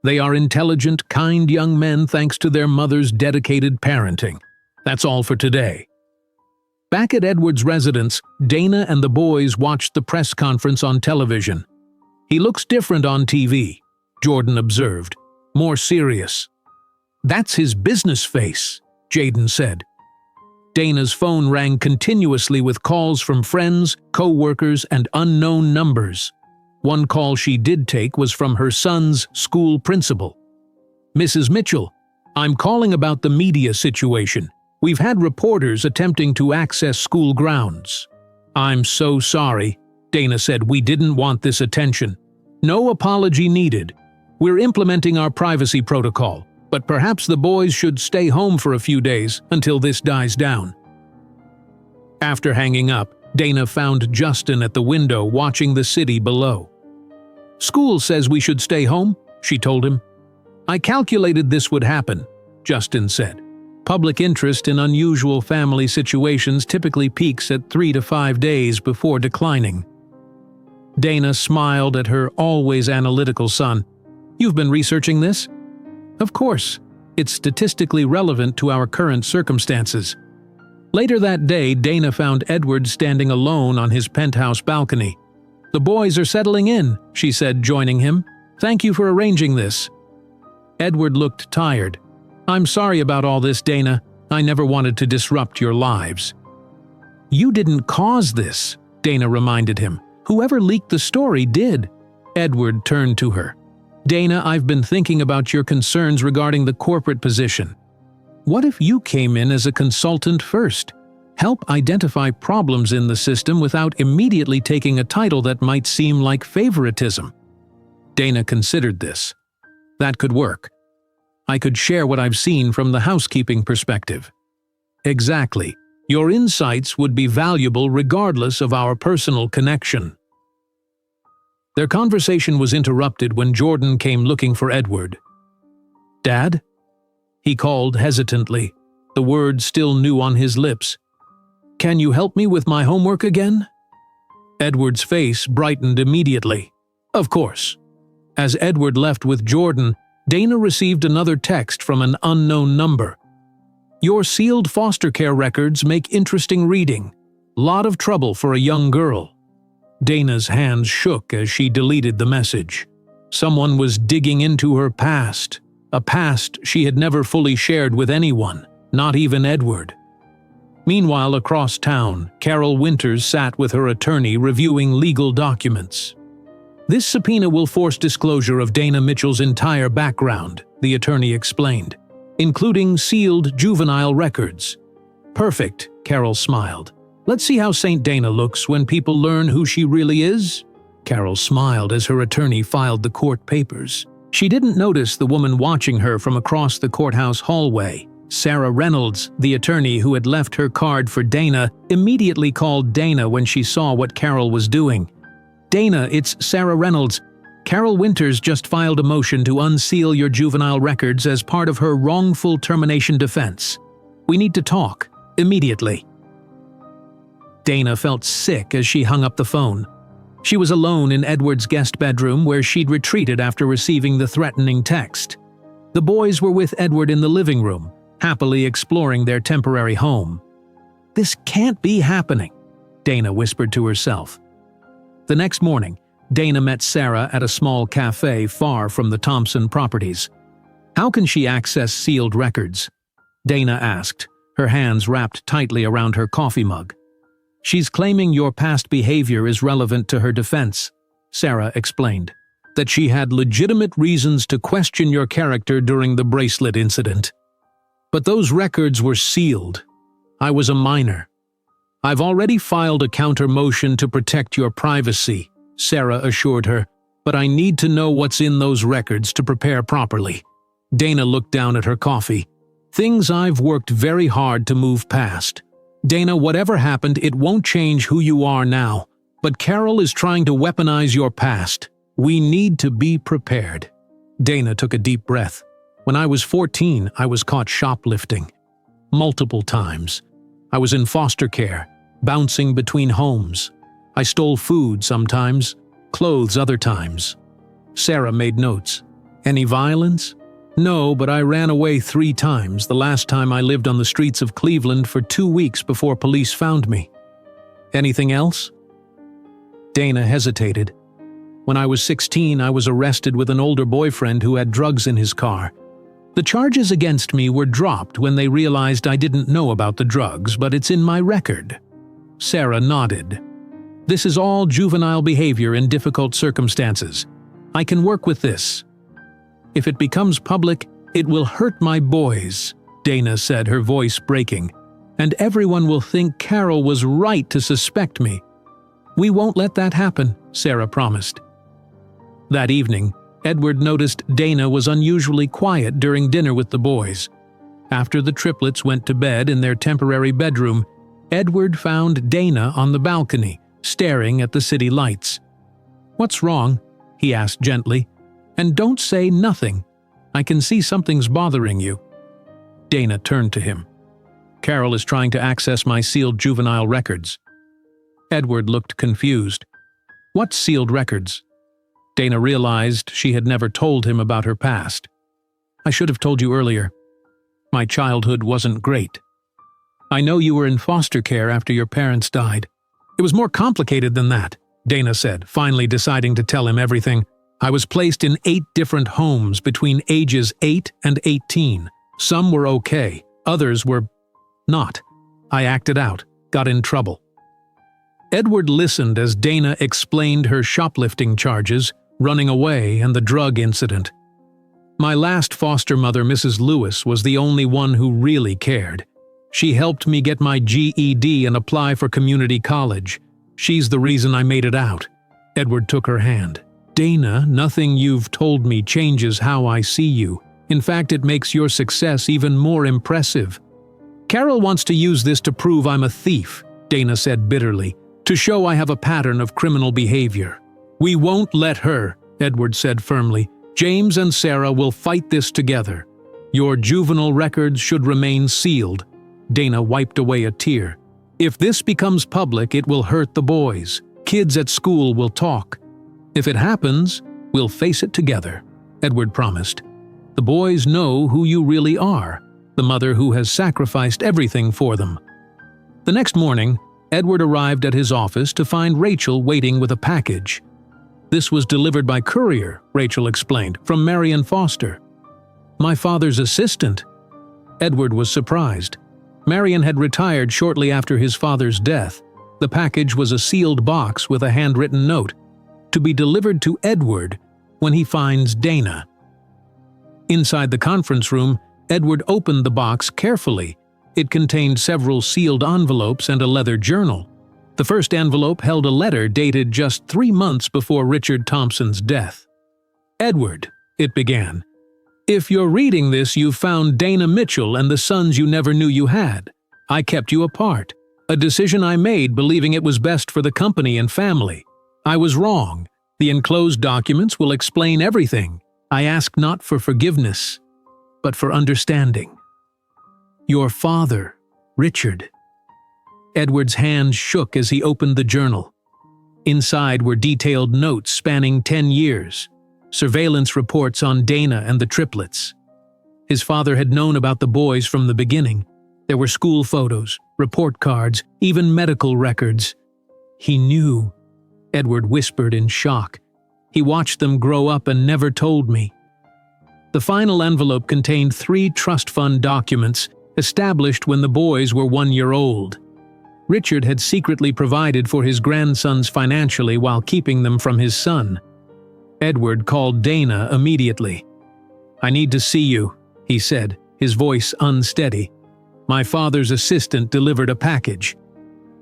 They are intelligent, kind young men thanks to their mother's dedicated parenting. That's all for today. Back at Edward's residence, Dana and the boys watched the press conference on television. He looks different on TV, Jordan observed, more serious. That's his business face, Jaden said. Dana's phone rang continuously with calls from friends, co-workers, and unknown numbers. One call she did take was from her son's school principal. Mrs. Mitchell, I'm calling about the media situation. We've had reporters attempting to access school grounds. I'm so sorry, Dana said. We didn't want this attention. No apology needed. We're implementing our privacy protocol, but perhaps the boys should stay home for a few days until this dies down. After hanging up, Dana found Justin at the window watching the city below. School says we should stay home, she told him. I calculated this would happen, Justin said. Public interest in unusual family situations typically peaks at 3 to 5 days before declining. Dana smiled at her always analytical son. You've been researching this? Of course. It's statistically relevant to our current circumstances. Later that day, Dana found Edward standing alone on his penthouse balcony. The boys are settling in, she said, joining him. Thank you for arranging this. Edward looked tired. I'm sorry about all this, Dana. I never wanted to disrupt your lives. You didn't cause this, Dana reminded him. Whoever leaked the story did. Edward turned to her. Dana, I've been thinking about your concerns regarding the corporate position. What if you came in as a consultant first? Help identify problems in the system without immediately taking a title that might seem like favoritism. Dana considered this. That could work. I could share what I've seen from the housekeeping perspective. Exactly. Your insights would be valuable regardless of our personal connection. Their conversation was interrupted when Jordan came looking for Edward. Dad? He called hesitantly, the word still new on his lips. Can you help me with my homework again? Edward's face brightened immediately. Of course. As Edward left with Jordan, Dana received another text from an unknown number. Your sealed foster care records make interesting reading. Lot of trouble for a young girl. Dana's hands shook as she deleted the message. Someone was digging into her past, a past she had never fully shared with anyone, not even Edward. Meanwhile, across town, Carol Winters sat with her attorney reviewing legal documents. This subpoena will force disclosure of Dana Mitchell's entire background, the attorney explained, including sealed juvenile records. Perfect, Carol smiled. Let's see how St. Dana looks when people learn who she really is. Carol smiled as her attorney filed the court papers. She didn't notice the woman watching her from across the courthouse hallway. Sarah Reynolds, the attorney who had left her card for Dana, immediately called Dana when she saw what Carol was doing. Dana, it's Sarah Reynolds. Carol Winters just filed a motion to unseal your juvenile records as part of her wrongful termination defense. We need to talk, immediately. Dana felt sick as she hung up the phone. She was alone in Edward's guest bedroom where she'd retreated after receiving the threatening text. The boys were with Edward in the living room, happily exploring their temporary home. "This can't be happening," Dana whispered to herself. The next morning, Dana met Sarah at a small cafe far from the Thompson properties. "How can she access sealed records?" Dana asked, her hands wrapped tightly around her coffee mug. "She's claiming your past behavior is relevant to her defense," Sarah explained. "That she had legitimate reasons to question your character during the bracelet incident. But those records were sealed. I was a minor. I've already filed a counter motion to protect your privacy," Sarah assured her, "but I need to know what's in those records to prepare properly." Dana looked down at her coffee. "Things I've worked very hard to move past. Dana, whatever happened, it won't change who you are now. But Carol is trying to weaponize your past. We need to be prepared." Dana took a deep breath. "When I was 14, I was caught shoplifting. Multiple times. I was in foster care, bouncing between homes. I stole food sometimes, clothes other times." Sarah made notes. "Any violence?" "No, but I ran away 3 times. The last time I lived on the streets of Cleveland for 2 weeks before police found me." "Anything else?" Dana hesitated. "When I was 16, I was arrested with an older boyfriend who had drugs in his car. The charges against me were dropped when they realized I didn't know about the drugs, but it's in my record." Sarah nodded. "This is all juvenile behavior in difficult circumstances. I can work with this." "If it becomes public, it will hurt my boys," Dana said, her voice breaking. "And everyone will think Carol was right to suspect me." "We won't let that happen," Sarah promised. That evening, Edward noticed Dana was unusually quiet during dinner with the boys. After the triplets went to bed in their temporary bedroom, Edward found Dana on the balcony, staring at the city lights. "What's wrong?" he asked gently. "And don't say nothing. I can see something's bothering you." Dana turned to him. "Carol is trying to access my sealed juvenile records." Edward looked confused. "What sealed records?" Dana realized she had never told him about her past. "I should have told you earlier. My childhood wasn't great. I know you were in foster care after your parents died." "It was more complicated than that," Dana said, finally deciding to tell him everything. "I was placed in 8 different homes between ages 8 and 18. Some were okay, others were not. I acted out, got in trouble." Edward listened as Dana explained her shoplifting charges, running away, and the drug incident. "My last foster mother, Mrs. Lewis, was the only one who really cared. She helped me get my GED and apply for community college. She's the reason I made it out." Edward took her hand. "Dana, nothing you've told me changes how I see you. In fact, it makes your success even more impressive." "Carol wants to use this to prove I'm a thief," Dana said bitterly, "to show I have a pattern of criminal behavior." "We won't let her," Edward said firmly. "James and Sarah will fight this together. Your juvenile records should remain sealed." Dana wiped away a tear. "If this becomes public, it will hurt the boys. Kids at school will talk. If it happens, we'll face it together," Edward promised. "The boys know who you really are, the mother who has sacrificed everything for them." The next morning, Edward arrived at his office to find Rachel waiting with a package. "This was delivered by courier," Rachel explained, "from Marion Foster." "My father's assistant?" Edward was surprised. Marion had retired shortly after his father's death. The package was a sealed box with a handwritten note, to be delivered to Edward when he finds Dana. Inside the conference room, Edward opened the box carefully. It contained several sealed envelopes and a leather journal. The first envelope held a letter dated just 3 months before Richard Thompson's death. "Edward," it began, "if you're reading this, you've found Dana Mitchell and the sons you never knew you had. I kept you apart. A decision I made believing it was best for the company and family. I was wrong. The enclosed documents will explain everything. I ask not for forgiveness, but for understanding. Your father, Richard." Edward's hand shook as he opened the journal. Inside were detailed notes spanning 10 years, surveillance reports on Dana and the triplets. His father had known about the boys from the beginning. There were school photos, report cards, even medical records. He knew, Edward whispered in shock. He watched them grow up and never told me. The final envelope contained 3 trust fund documents established when the boys were 1 year old. Richard had secretly provided for his grandsons financially while keeping them from his son. Edward called Dana immediately. "I need to see you," he said, his voice unsteady. "My father's assistant delivered a package.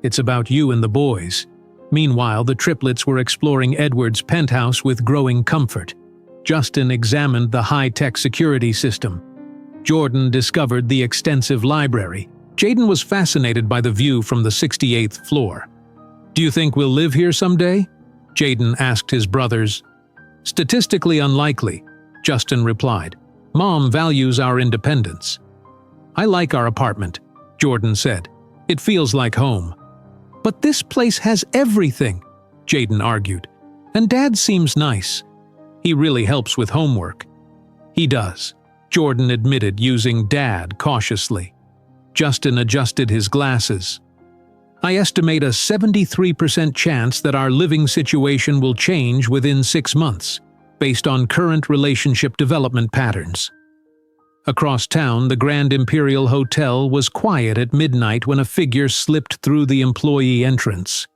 It's about you and the boys." Meanwhile, the triplets were exploring Edward's penthouse with growing comfort. Justin examined the high-tech security system. Jordan discovered the extensive library. Jaden was fascinated by the view from the 68th floor. "Do you think we'll live here someday?" Jaden asked his brothers. "Statistically unlikely," Justin replied. "Mom values our independence." "I like our apartment," Jordan said. "It feels like home." "But this place has everything," Jaden argued. "And Dad seems nice. He really helps with homework." "He does," Jordan admitted, using Dad cautiously. Justin adjusted his glasses. "I estimate a 73% chance that our living situation will change within 6 months, based on current relationship development patterns." Across town, the Grand Imperial Hotel was quiet at midnight when a figure slipped through the employee entrance.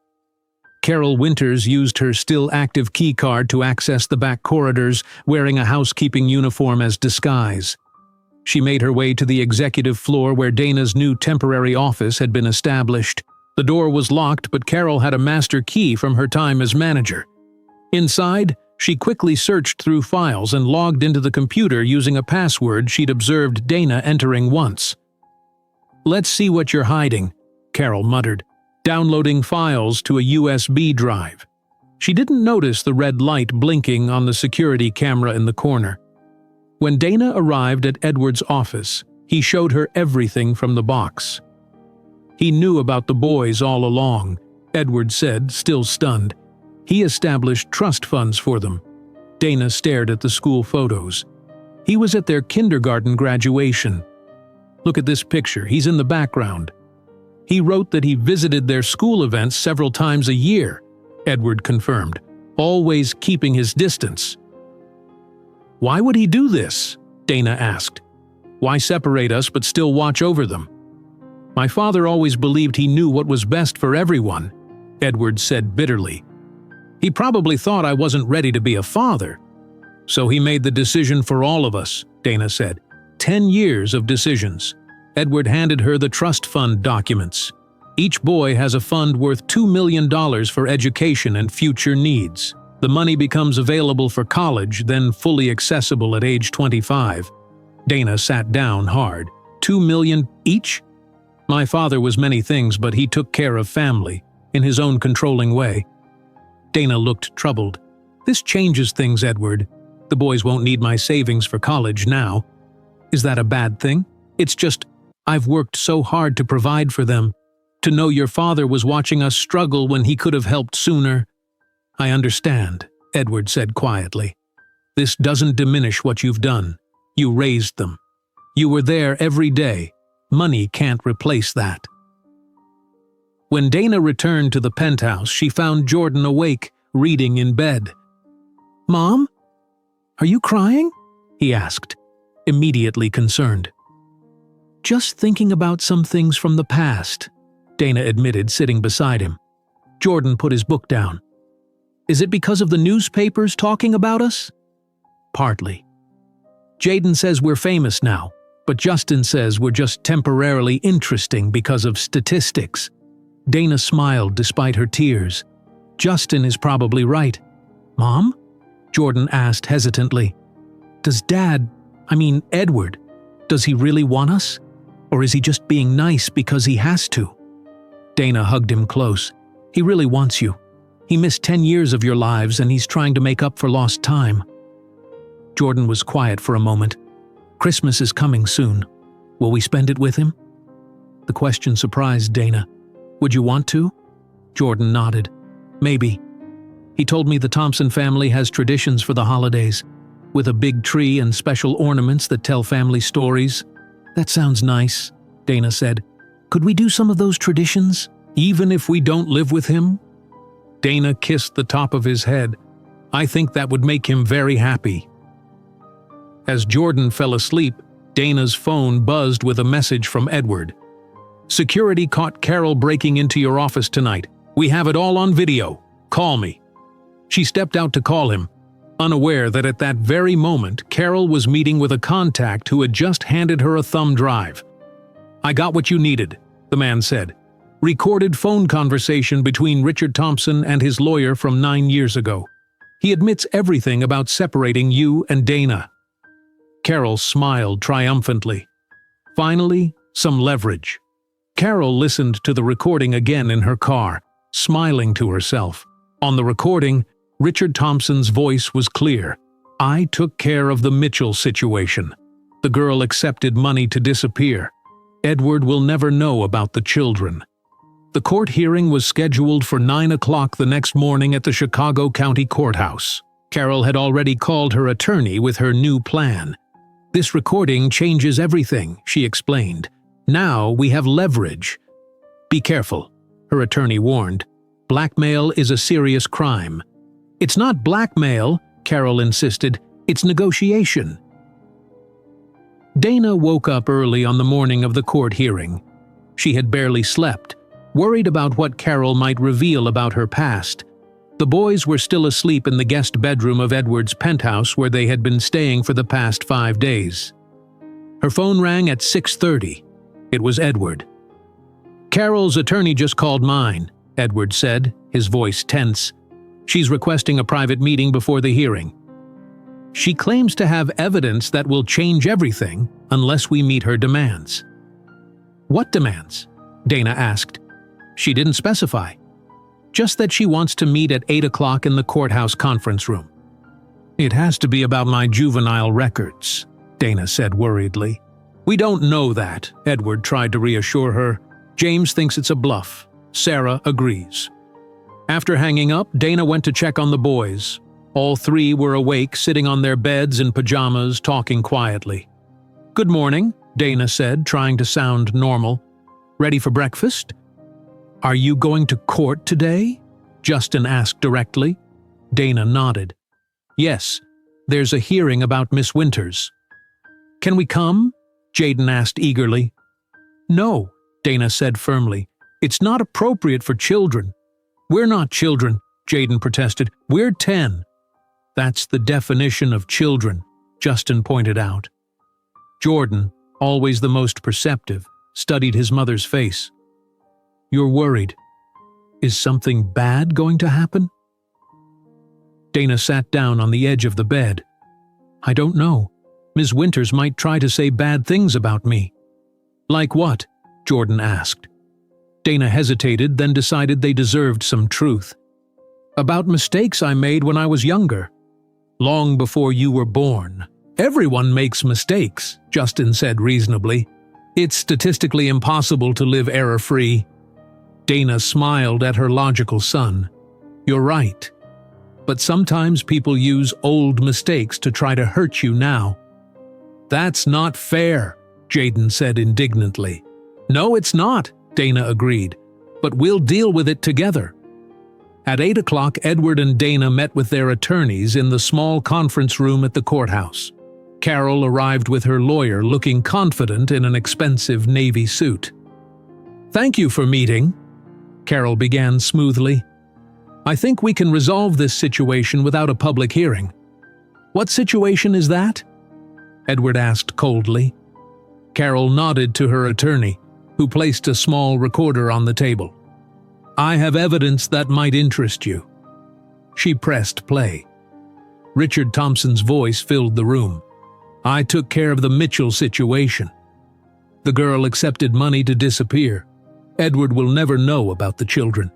Carol Winters used her still-active keycard to access the back corridors, wearing a housekeeping uniform as disguise. She made her way to the executive floor where Dana's new temporary office had been established. The door was locked, but Carol had a master key from her time as manager. Inside, she quickly searched through files and logged into the computer using a password she'd observed Dana entering once. "Let's see what you're hiding," Carol muttered, downloading files to a USB drive. She didn't notice the red light blinking on the security camera in the corner. When Dana arrived at Edward's office, he showed her everything from the box. "He knew about the boys all along," Edward said, still stunned. "He established trust funds for them." Dana stared at the school photos. "He was at their kindergarten graduation. Look at this picture, he's in the background." "He wrote that he visited their school events several times a year," Edward confirmed, "always keeping his distance." "Why would he do this?" Dana asked. "Why separate us but still watch over them?" "My father always believed he knew what was best for everyone," Edward said bitterly. "He probably thought I wasn't ready to be a father. So he made the decision for all of us," Dana said. 10 years of decisions." Edward handed her the trust fund documents. "Each boy has a fund worth $2 million for education and future needs. The money becomes available for college, then fully accessible at age 25. Dana sat down hard. $2 million each? "My father was many things, but he took care of family, in his own controlling way." Dana looked troubled. "This changes things, Edward. The boys won't need my savings for college now." "Is that a bad thing?" "It's just, I've worked so hard to provide for them. To know your father was watching us struggle when he could have helped sooner." "I understand," Edward said quietly. "This doesn't diminish what you've done. You raised them. You were there every day. Money can't replace that." When Dana returned to the penthouse, she found Jordan awake, reading in bed. "Mom? Are you crying?" he asked, immediately concerned. "Just thinking about some things from the past," Dana admitted, sitting beside him. Jordan put his book down. "Is it because of the newspapers talking about us?" "Partly. Jaden says we're famous now, but Justin says we're just temporarily interesting because of statistics." Dana smiled despite her tears. "Justin is probably right." "Mom?" Jordan asked hesitantly. "Does Edward, does he really want us? Or is he just being nice because he has to?" Dana hugged him close. "He really wants you. He missed 10 years of your lives and he's trying to make up for lost time." Jordan was quiet for a moment. "Christmas is coming soon. Will we spend it with him?" The question surprised Dana. "Would you want to?" Jordan nodded. "Maybe. He told me the Thompson family has traditions for the holidays. with a big tree and special ornaments that tell family stories. That sounds nice, Dana said. Could we do some of those traditions, even if we don't live with him? Dana kissed the top of his head. I think that would make him very happy. As Jordan fell asleep, Dana's phone buzzed with a message from Edward. Security caught Carol breaking into your office tonight. We have it all on video. Call me. She stepped out to call him, unaware that at that very moment Carol was meeting with a contact who had just handed her a thumb drive. I got what you needed, the man said. Recorded phone conversation between Richard Thompson and his lawyer from 9 years ago. He admits everything about separating you and Dana. Carol smiled triumphantly. Finally, some leverage. Carol listened to the recording again in her car, smiling to herself. On the recording, Richard Thompson's voice was clear. I took care of the Mitchell situation. The girl accepted money to disappear. Edward will never know about the children. The court hearing was scheduled for 9 o'clock the next morning at the Chicago County Courthouse. Carol had already called her attorney with her new plan. This recording changes everything, she explained. Now we have leverage. Be careful, her attorney warned. Blackmail is a serious crime. It's not blackmail, Carol insisted. It's negotiation. Dana woke up early on the morning of the court hearing. She had barely slept, worried about what Carol might reveal about her past. The boys were still asleep in the guest bedroom of Edward's penthouse where they had been staying for the past 5 days. Her phone rang at 6:30. It was Edward. Carol's attorney just called mine, Edward said, his voice tense. She's requesting a private meeting before the hearing. She claims to have evidence that will change everything unless we meet her demands. What demands? Dana asked. She didn't specify. Just that she wants to meet at 8 o'clock in the courthouse conference room. It has to be about my juvenile records, Dana said worriedly. We don't know that, Edward tried to reassure her. James thinks it's a bluff. Sarah agrees. After hanging up, Dana went to check on the boys. All 3 were awake, sitting on their beds in pajamas, talking quietly. Good morning, Dana said, trying to sound normal. Ready for breakfast? Are you going to court today? Justin asked directly. Dana nodded. Yes, there's a hearing about Miss Winters. Can we come? Jaden asked eagerly. No, Dana said firmly. It's not appropriate for children. We're not children, Jaden protested. We're 10. That's the definition of children, Justin pointed out. Jordan, always the most perceptive, studied his mother's face. You're worried. Is something bad going to happen? Dana sat down on the edge of the bed. I don't know. Ms. Winters might try to say bad things about me. Like what? Jordan asked. Dana hesitated, then decided they deserved some truth. About mistakes I made when I was younger. Long before you were born. Everyone makes mistakes, Justin said reasonably. It's statistically impossible to live error-free. Dana smiled at her logical son. You're right. But sometimes people use old mistakes to try to hurt you now. That's not fair, Jaden said indignantly. No, it's not, Dana agreed. But we'll deal with it together. At 8 o'clock, Edward and Dana met with their attorneys in the small conference room at the courthouse. Carol arrived with her lawyer looking confident in an expensive navy suit. Thank you for meeting, Carol began smoothly. I think we can resolve this situation without a public hearing. What situation is that? Edward asked coldly. Carol nodded to her attorney, who placed a small recorder on the table. I have evidence that might interest you. She pressed play. Richard Thompson's voice filled the room. I took care of the Mitchell situation. The girl accepted money to disappear. Edward will never know about the children.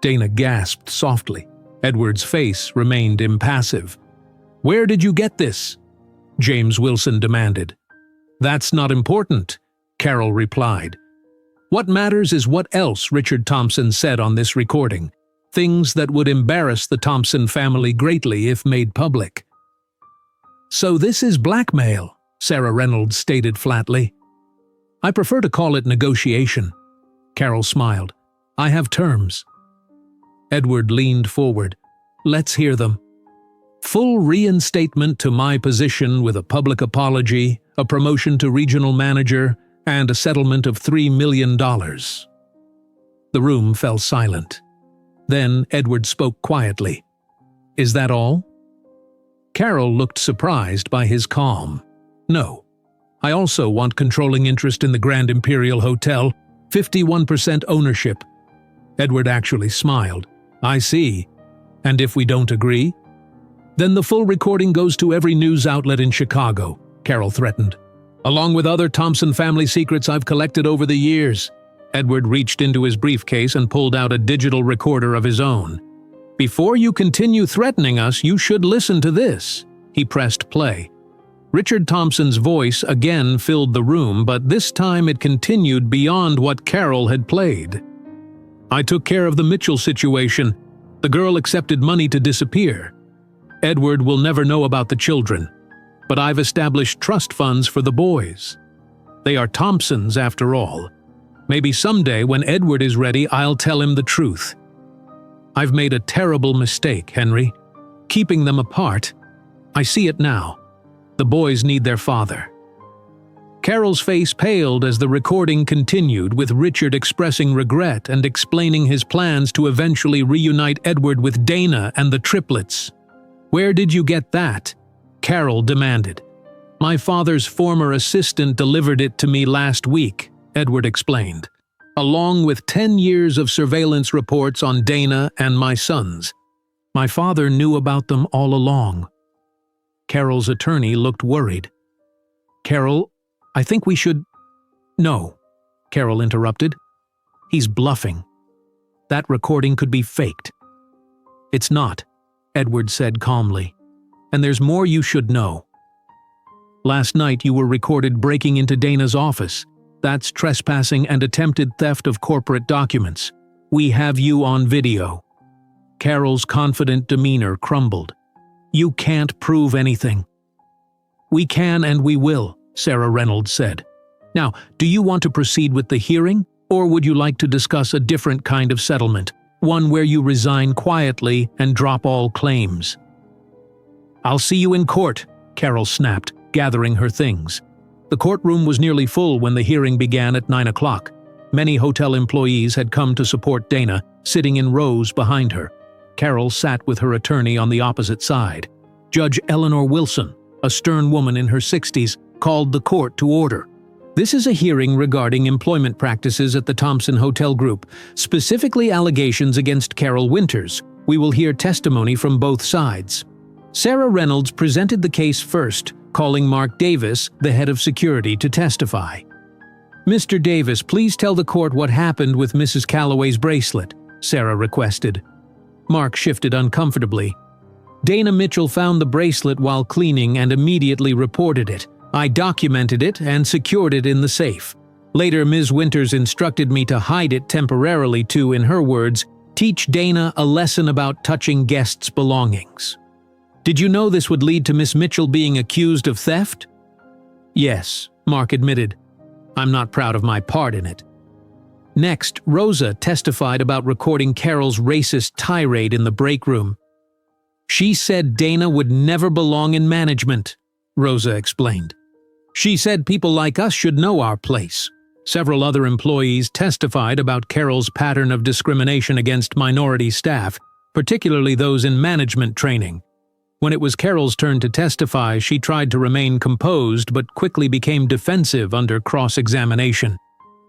Dana gasped softly. Edward's face remained impassive. Where did you get this? James Wilson demanded. That's not important, Carol replied. What matters is what else Richard Thompson said on this recording, things that would embarrass the Thompson family greatly if made public. "So this is blackmail," Sarah Reynolds stated flatly. "I prefer to call it negotiation." Carol smiled. "I have terms." Edward leaned forward. "Let's hear them." "Full reinstatement to my position with a public apology, a promotion to regional manager, and a settlement of $3 million. The room fell silent. Then Edward spoke quietly. "Is that all?" Carol looked surprised by his calm. "No. I also want controlling interest in the Grand Imperial Hotel, 51% ownership." Edward actually smiled. "I see. And if we don't agree?" "Then the full recording goes to every news outlet in Chicago," Carol threatened. "Along with other Thompson family secrets I've collected over the years." Edward reached into his briefcase and pulled out a digital recorder of his own. "Before you continue threatening us, you should listen to this." He pressed play. Richard Thompson's voice again filled the room, but this time it continued beyond what Carol had played. "I took care of the Mitchell situation. The girl accepted money to disappear. Edward will never know about the children, but I've established trust funds for the boys. They are Thompsons after all. Maybe someday when Edward is ready, I'll tell him the truth. I've made a terrible mistake, Henry. Keeping them apart. I see it now. The boys need their father." Carol's face paled as the recording continued, with Richard expressing regret and explaining his plans to eventually reunite Edward with Dana and the triplets. "Where did you get that?" Carol demanded. "My father's former assistant delivered it to me last week," Edward explained, "along with 10 years of surveillance reports on Dana and my sons. My father knew about them all along." Carol's attorney looked worried. "Carol, I think we should—" "No," Carol interrupted. "He's bluffing. That recording could be faked." "It's not," Edward said calmly. "And there's more you should know. Last night you were recorded breaking into Dana's office. That's trespassing and attempted theft of corporate documents. We have you on video." Carol's confident demeanor crumbled. "You can't prove anything." "We can and we will," Sarah Reynolds said. "Now, do you want to proceed with the hearing, or would you like to discuss a different kind of settlement, one where you resign quietly and drop all claims?" "I'll see you in court," Carol snapped, gathering her things. The courtroom was nearly full when the hearing began at 9 o'clock. Many hotel employees had come to support Dana, sitting in rows behind her. Carol sat with her attorney on the opposite side. Judge Eleanor Wilson, a stern woman in her 60s, called the court to order. "This is a hearing regarding employment practices at the Thompson Hotel Group, specifically allegations against Carol Winters. We will hear testimony from both sides." Sarah Reynolds presented the case first, calling Mark Davis, the head of security, to testify. "Mr. Davis, please tell the court what happened with Mrs. Calloway's bracelet," Sarah requested. Mark shifted uncomfortably. "Dana Mitchell found the bracelet while cleaning and immediately reported it. I documented it and secured it in the safe. Later, Ms. Winters instructed me to hide it temporarily to, in her words, teach Dana a lesson about touching guests' belongings." "Did you know this would lead to Miss Mitchell being accused of theft?" "Yes," Mark admitted. "I'm not proud of my part in it." Next, Rosa testified about recording Carol's racist tirade in the break room. "She said Dana would never belong in management," Rosa explained. "She said people like us should know our place." Several other employees testified about Carol's pattern of discrimination against minority staff, particularly those in management training. When it was Carol's turn to testify, she tried to remain composed but quickly became defensive under cross-examination.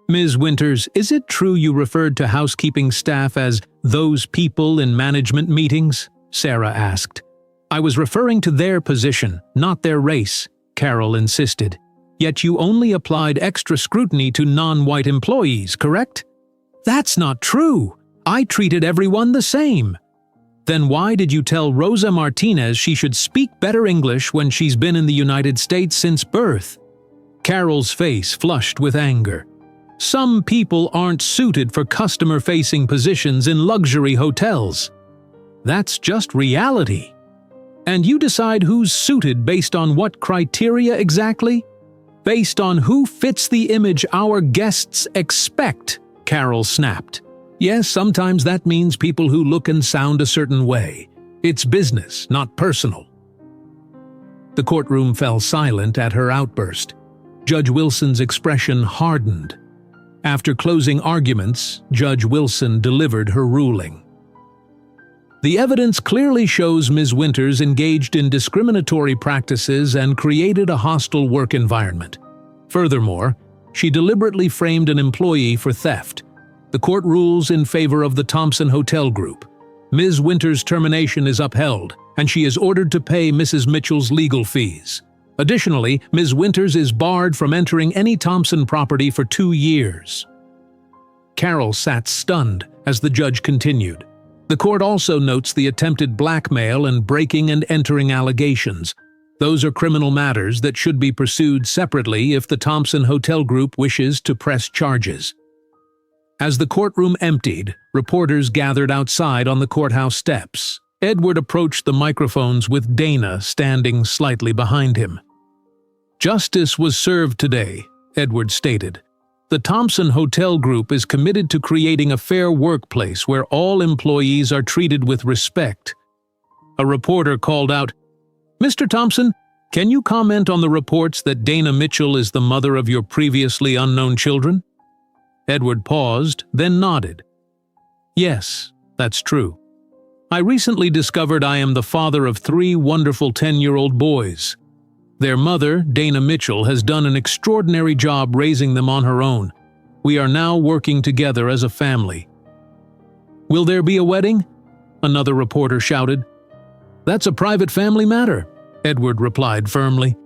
"Ms. Winters, is it true you referred to housekeeping staff as those people in management meetings?" Sarah asked. "I was referring to their position, not their race," Carol insisted. "Yet you only applied extra scrutiny to non-white employees, correct?" "That's not true. I treated everyone the same." "Then why did you tell Rosa Martinez she should speak better English when she's been in the United States since birth?" Carol's face flushed with anger. "Some people aren't suited for customer-facing positions in luxury hotels. That's just reality." And you decide who's suited based on what criteria exactly? Based on who fits the image our guests expect, Carol snapped. Yes, sometimes that means people who look and sound a certain way. It's business, not personal. The courtroom fell silent at her outburst. Judge Wilson's expression hardened. After closing arguments, Judge Wilson delivered her ruling. The evidence clearly shows Ms. Winters engaged in discriminatory practices and created a hostile work environment. Furthermore, she deliberately framed an employee for theft. The court rules in favor of the Thompson Hotel Group. Ms. Winters' termination is upheld, and she is ordered to pay Mrs. Mitchell's legal fees. Additionally, Ms. Winters is barred from entering any Thompson property for 2 years. Carol sat stunned as the judge continued. The court also notes the attempted blackmail and breaking and entering allegations. Those are criminal matters that should be pursued separately if the Thompson Hotel Group wishes to press charges. As the courtroom emptied, reporters gathered outside on the courthouse steps. Edward approached the microphones with Dana standing slightly behind him. "Justice was served today," Edward stated. "The Thompson Hotel Group is committed to creating a fair workplace where all employees are treated with respect." A reporter called out, "Mr. Thompson, can you comment on the reports that Dana Mitchell is the mother of your previously unknown children?" Edward paused, then nodded. "Yes, that's true. I recently discovered I am the father of 3 wonderful 10-year-old boys. Their mother, Dana Mitchell, has done an extraordinary job raising them on her own. We are now working together as a family." "Will there be a wedding?" another reporter shouted. "That's a private family matter," Edward replied firmly.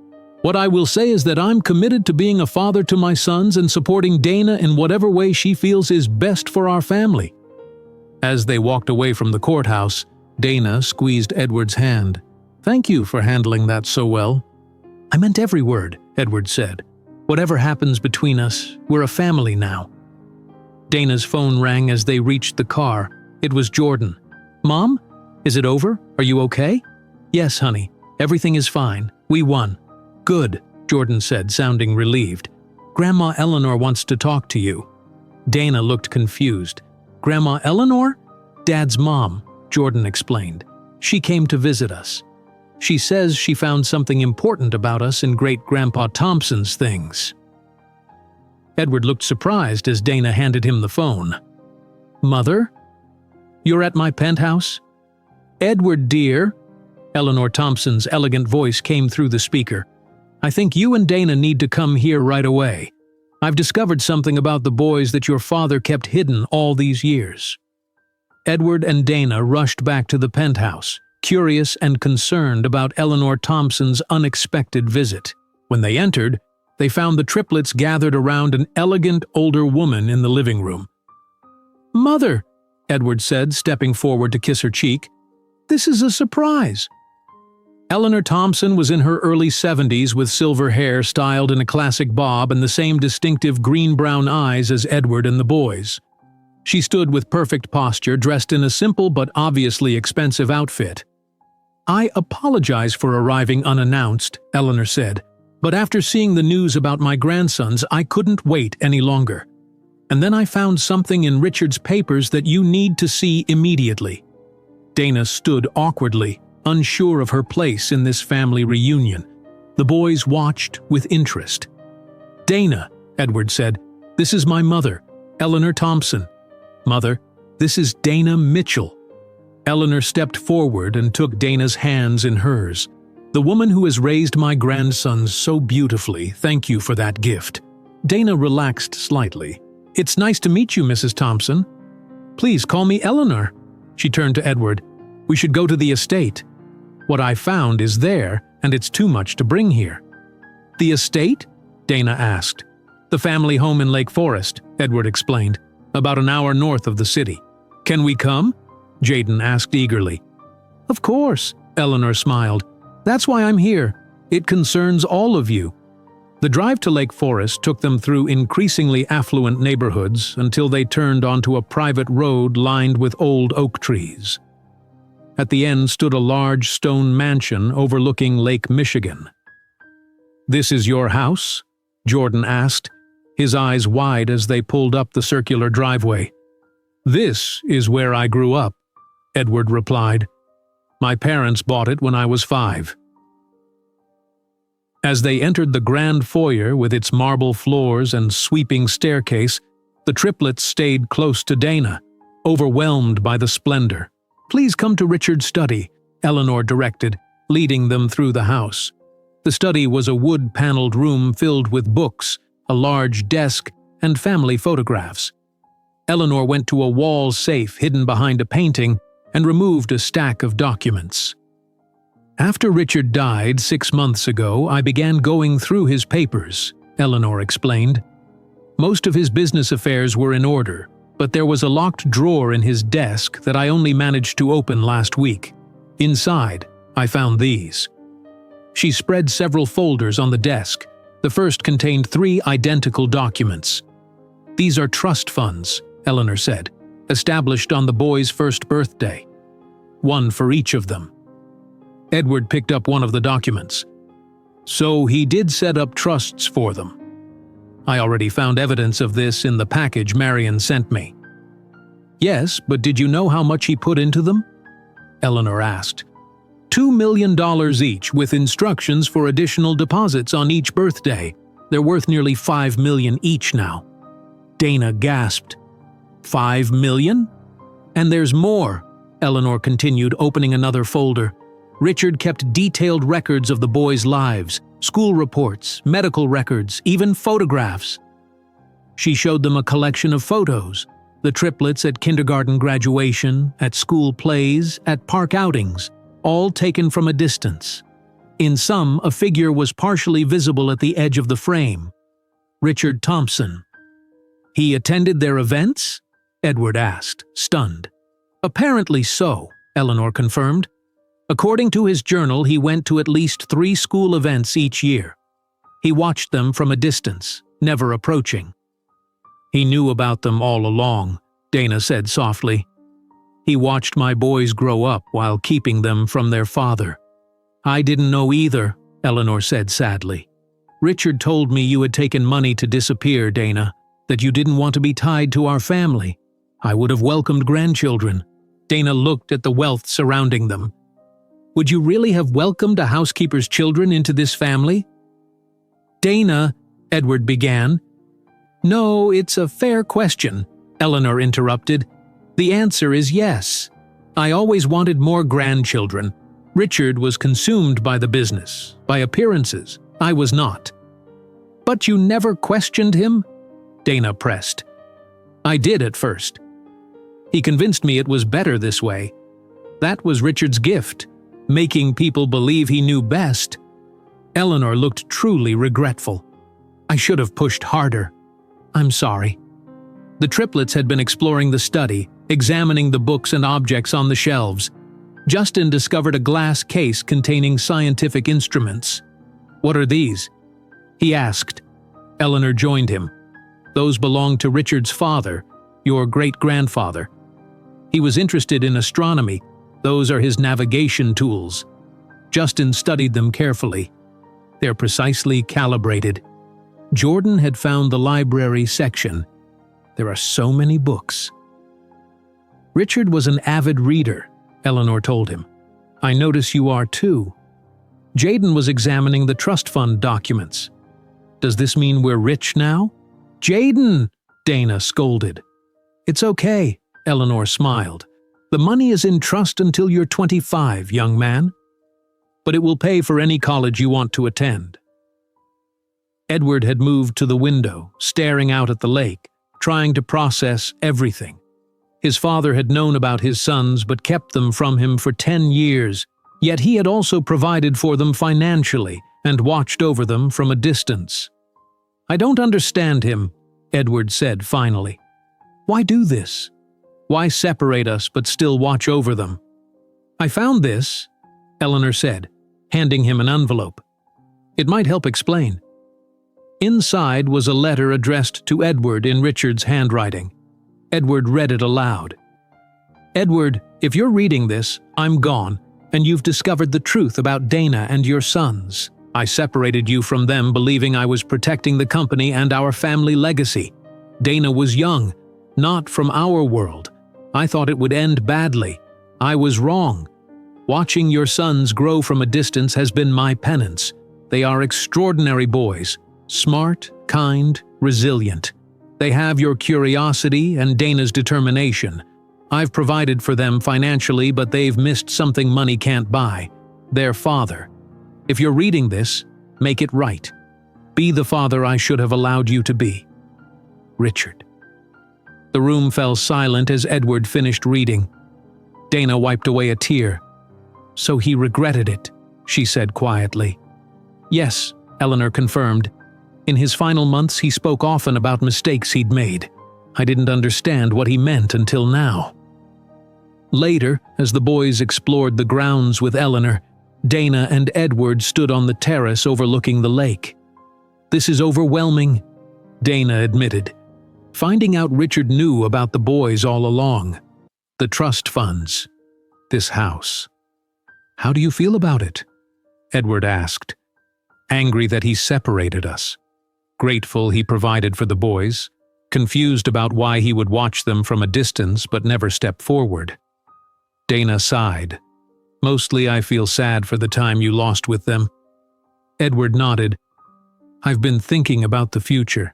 "What I will say is that I'm committed to being a father to my sons and supporting Dana in whatever way she feels is best for our family." As they walked away from the courthouse, Dana squeezed Edward's hand. "Thank you for handling that so well." "I meant every word," Edward said. "Whatever happens between us, we're a family now." Dana's phone rang as they reached the car. It was Jordan. "Mom? Is it over? Are you okay?" "Yes, honey. Everything is fine. We won." "Good," Jordan said, sounding relieved. "Grandma Eleanor wants to talk to you." Dana looked confused. "Grandma Eleanor?" "Dad's mom," Jordan explained. "She came to visit us. She says she found something important about us in Great-Grandpa Thompson's things." Edward looked surprised as Dana handed him the phone. "Mother? You're at my penthouse?" "Edward, dear," Eleanor Thompson's elegant voice came through the speaker. "I think you and Dana need to come here right away. I've discovered something about the boys that your father kept hidden all these years." Edward and Dana rushed back to the penthouse, curious and concerned about Eleanor Thompson's unexpected visit. When they entered, they found the triplets gathered around an elegant older woman in the living room. "Mother," Edward said, stepping forward to kiss her cheek, "this is a surprise." Eleanor Thompson was in her early 70s with silver hair styled in a classic bob and the same distinctive green-brown eyes as Edward and the boys. She stood with perfect posture, dressed in a simple but obviously expensive outfit. "I apologize for arriving unannounced," Eleanor said, "but after seeing the news about my grandsons, I couldn't wait any longer. And then I found something in Richard's papers that you need to see immediately." Dana stood awkwardly, unsure of her place in this family reunion. The boys watched with interest. "Dana," Edward said, "this is my mother, Eleanor Thompson." "Mother, this is Dana Mitchell." Eleanor stepped forward and took Dana's hands in hers. "The woman who has raised my grandsons so beautifully, thank you for that gift." Dana relaxed slightly. "It's nice to meet you, Mrs. Thompson. Please call me Eleanor." She turned to Edward. "We should go to the estate. What I found is there, and it's too much to bring here." "The estate?" Dana asked. "The family home in Lake Forest," Edward explained, "about an hour north of the city." "Can we come?" Jaden asked eagerly. "Of course," Eleanor smiled. "That's why I'm here. It concerns all of you." The drive to Lake Forest took them through increasingly affluent neighborhoods until they turned onto a private road lined with old oak trees. At the end stood a large stone mansion overlooking Lake Michigan. "This is your house?" Jordan asked, his eyes wide as they pulled up the circular driveway. "This is where I grew up," Edward replied. "My parents bought it when I was 5. As they entered the grand foyer with its marble floors and sweeping staircase, the triplets stayed close to Dana, overwhelmed by the splendor. "Please come to Richard's study," Eleanor directed, leading them through the house. The study was a wood-paneled room filled with books, a large desk, and family photographs. Eleanor went to a wall safe hidden behind a painting and removed a stack of documents. "After Richard died 6 months ago, I began going through his papers," Eleanor explained. "Most of his business affairs were in order, but there was a locked drawer in his desk that I only managed to open last week. Inside, I found these." She spread several folders on the desk. The first contained 3 identical documents. "These are trust funds," Eleanor said, "established on the boy's first birthday. One for each of them." Edward picked up one of the documents. "So he did set up trusts for them. I already found evidence of this in the package Marion sent me." "Yes, but did you know how much he put into them?" Eleanor asked. $2 million each, with instructions for additional deposits on each birthday. They're worth nearly $5 million each now." Dana gasped. $5 million? "And there's more," Eleanor continued, opening another folder. "Richard kept detailed records of the boys' lives, school reports, medical records, even photographs." She showed them a collection of photos, the triplets at kindergarten graduation, at school plays, at park outings, all taken from a distance. In some, a figure was partially visible at the edge of the frame. Richard Thompson. "He attended their events?" Edward asked, stunned. "Apparently so," Eleanor confirmed. "According to his journal, he went to at least 3 school events each year. He watched them from a distance, never approaching." "He knew about them all along," Dana said softly. "He watched my boys grow up while keeping them from their father." "I didn't know either," Eleanor said sadly. "Richard told me you had taken money to disappear, Dana, that you didn't want to be tied to our family. I would have welcomed grandchildren." Dana looked at the wealth surrounding them. "Would you really have welcomed a housekeeper's children into this family?" "Dana," Edward began. "No, it's a fair question," Eleanor interrupted. "The answer is yes. I always wanted more grandchildren. Richard was consumed by the business, by appearances. I was not." "But you never questioned him?" Dana pressed. "I did at first. He convinced me it was better this way. That was Richard's gift, making people believe he knew best." Eleanor looked truly regretful. "I should have pushed harder. I'm sorry." The triplets had been exploring the study, examining the books and objects on the shelves. Justin discovered a glass case containing scientific instruments. "What are these?" he asked. Eleanor joined him. "Those belonged to Richard's father, your great-grandfather. He was interested in astronomy. Those are his navigation tools." Justin studied them carefully. "They're precisely calibrated." Jordan had found the library section. There are so many books. "Richard was an avid reader," Eleanor told him. "I notice you are too." Jaden was examining the trust fund documents. "Does this mean we're rich now?" "Jaden!" Dana scolded. "It's okay," Eleanor smiled. "The money is in trust until you're 25, young man. But it will pay for any college you want to attend." Edward had moved to the window, staring out at the lake, trying to process everything. His father had known about his sons but kept them from him for 10 years, yet he had also provided for them financially and watched over them from a distance. "I don't understand him," Edward said finally. "Why do this? Why separate us but still watch over them?" "I found this," Eleanor said, handing him an envelope. "It might help explain." Inside was a letter addressed to Edward in Richard's handwriting. Edward read it aloud. Edward, if you're reading this, I'm gone, and you've discovered the truth about Dana and your sons. I separated you from them believing I was protecting the company and our family legacy. Dana was young, not from our world. I thought it would end badly. I was wrong. Watching your sons grow from a distance has been my penance. They are extraordinary boys, smart, kind, resilient. They have your curiosity and Dana's determination. I've provided for them financially, but they've missed something money can't buy: their father. If you're reading this, make it right. Be the father I should have allowed you to be. Richard. The room fell silent as Edward finished reading. Dana wiped away a tear. So he regretted it, she said quietly. Yes, Eleanor confirmed. In his final months, he spoke often about mistakes he'd made. I didn't understand what he meant until now. Later, as the boys explored the grounds with Eleanor, Dana and Edward stood on the terrace overlooking the lake. This is overwhelming, Dana admitted. Finding out Richard knew about the boys all along. The trust funds. This house. How do you feel about it? Edward asked. Angry that he separated us. Grateful he provided for the boys. Confused about why he would watch them from a distance but never step forward. Dana sighed. Mostly I feel sad for the time you lost with them. Edward nodded. I've been thinking about the future.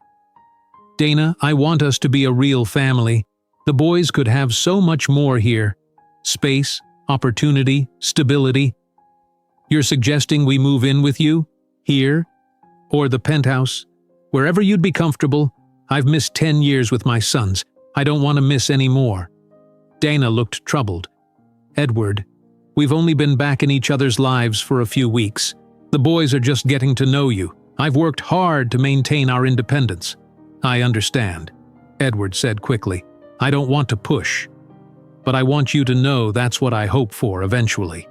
Dana, I want us to be a real family. The boys could have so much more here. Space, opportunity, stability. You're suggesting we move in with you? Here? Or the penthouse? Wherever you'd be comfortable. I've missed 10 years with my sons. I don't want to miss any more. Dana looked troubled. Edward, we've only been back in each other's lives for a few weeks. The boys are just getting to know you. I've worked hard to maintain our independence. I understand, Edward said quickly. I don't want to push. But I want you to know that's what I hope for eventually.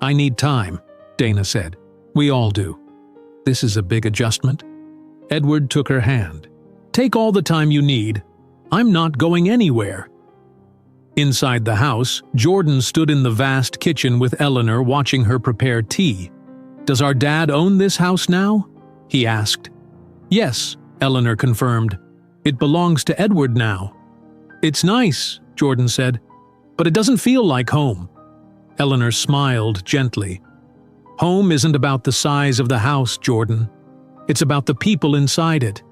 I need time, Dana said. We all do. This is a big adjustment. Edward took her hand. Take all the time you need. I'm not going anywhere. Inside the house, Jordan stood in the vast kitchen with Eleanor watching her prepare tea. Does our dad own this house now? He asked. Yes, Eleanor confirmed. It belongs to Edward now. It's nice, Jordan said, but it doesn't feel like home. Eleanor smiled gently. Home isn't about the size of the house, Jordan. It's about the people inside it.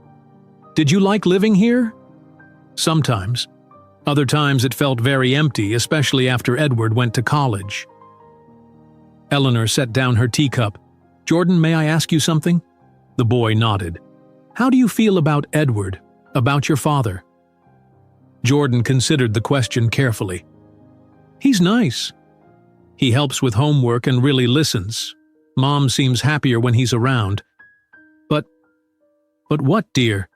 Did you like living here? Sometimes. Other times it felt very empty, especially after Edward went to college. Eleanor set down her teacup. Jordan, may I ask you something? The boy nodded. How do you feel about Edward, about your father? Jordan considered the question carefully. He's nice. He helps with homework and really listens. Mom seems happier when he's around. But what, dear?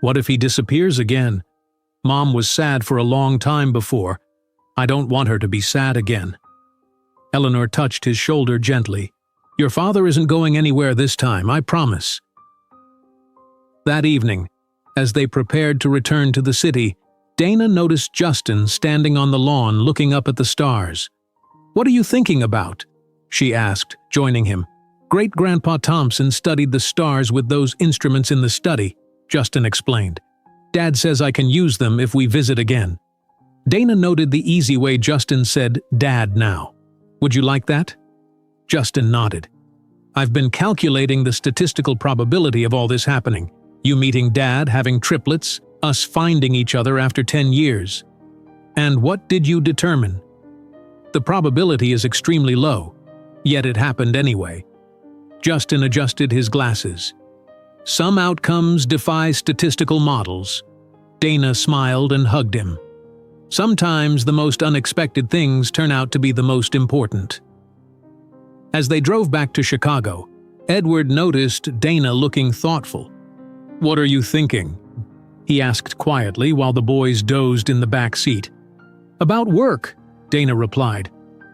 What if he disappears again? Mom was sad for a long time before. I don't want her to be sad again. Eleanor touched his shoulder gently. Your father isn't going anywhere this time, I promise. That evening, as they prepared to return to the city, Dana noticed Justin standing on the lawn looking up at the stars. What are you thinking about? She asked, joining him. Great-Grandpa Thompson studied the stars with those instruments in the study, Justin explained. Dad says I can use them if we visit again. Dana noted the easy way Justin said Dad now. Would you like that? Justin nodded. I've been calculating the statistical probability of all this happening. You meeting Dad, having triplets, us finding each other after 10 years. And what did you determine? The probability is extremely low, yet it happened anyway. Justin adjusted his glasses. Some outcomes defy statistical models. Dana smiled and hugged him. Sometimes the most unexpected things turn out to be the most important. As they drove back to Chicago, Edward noticed Dana looking thoughtful. What are you thinking? He asked quietly while the boys dozed in the back seat. About work, Dana replied.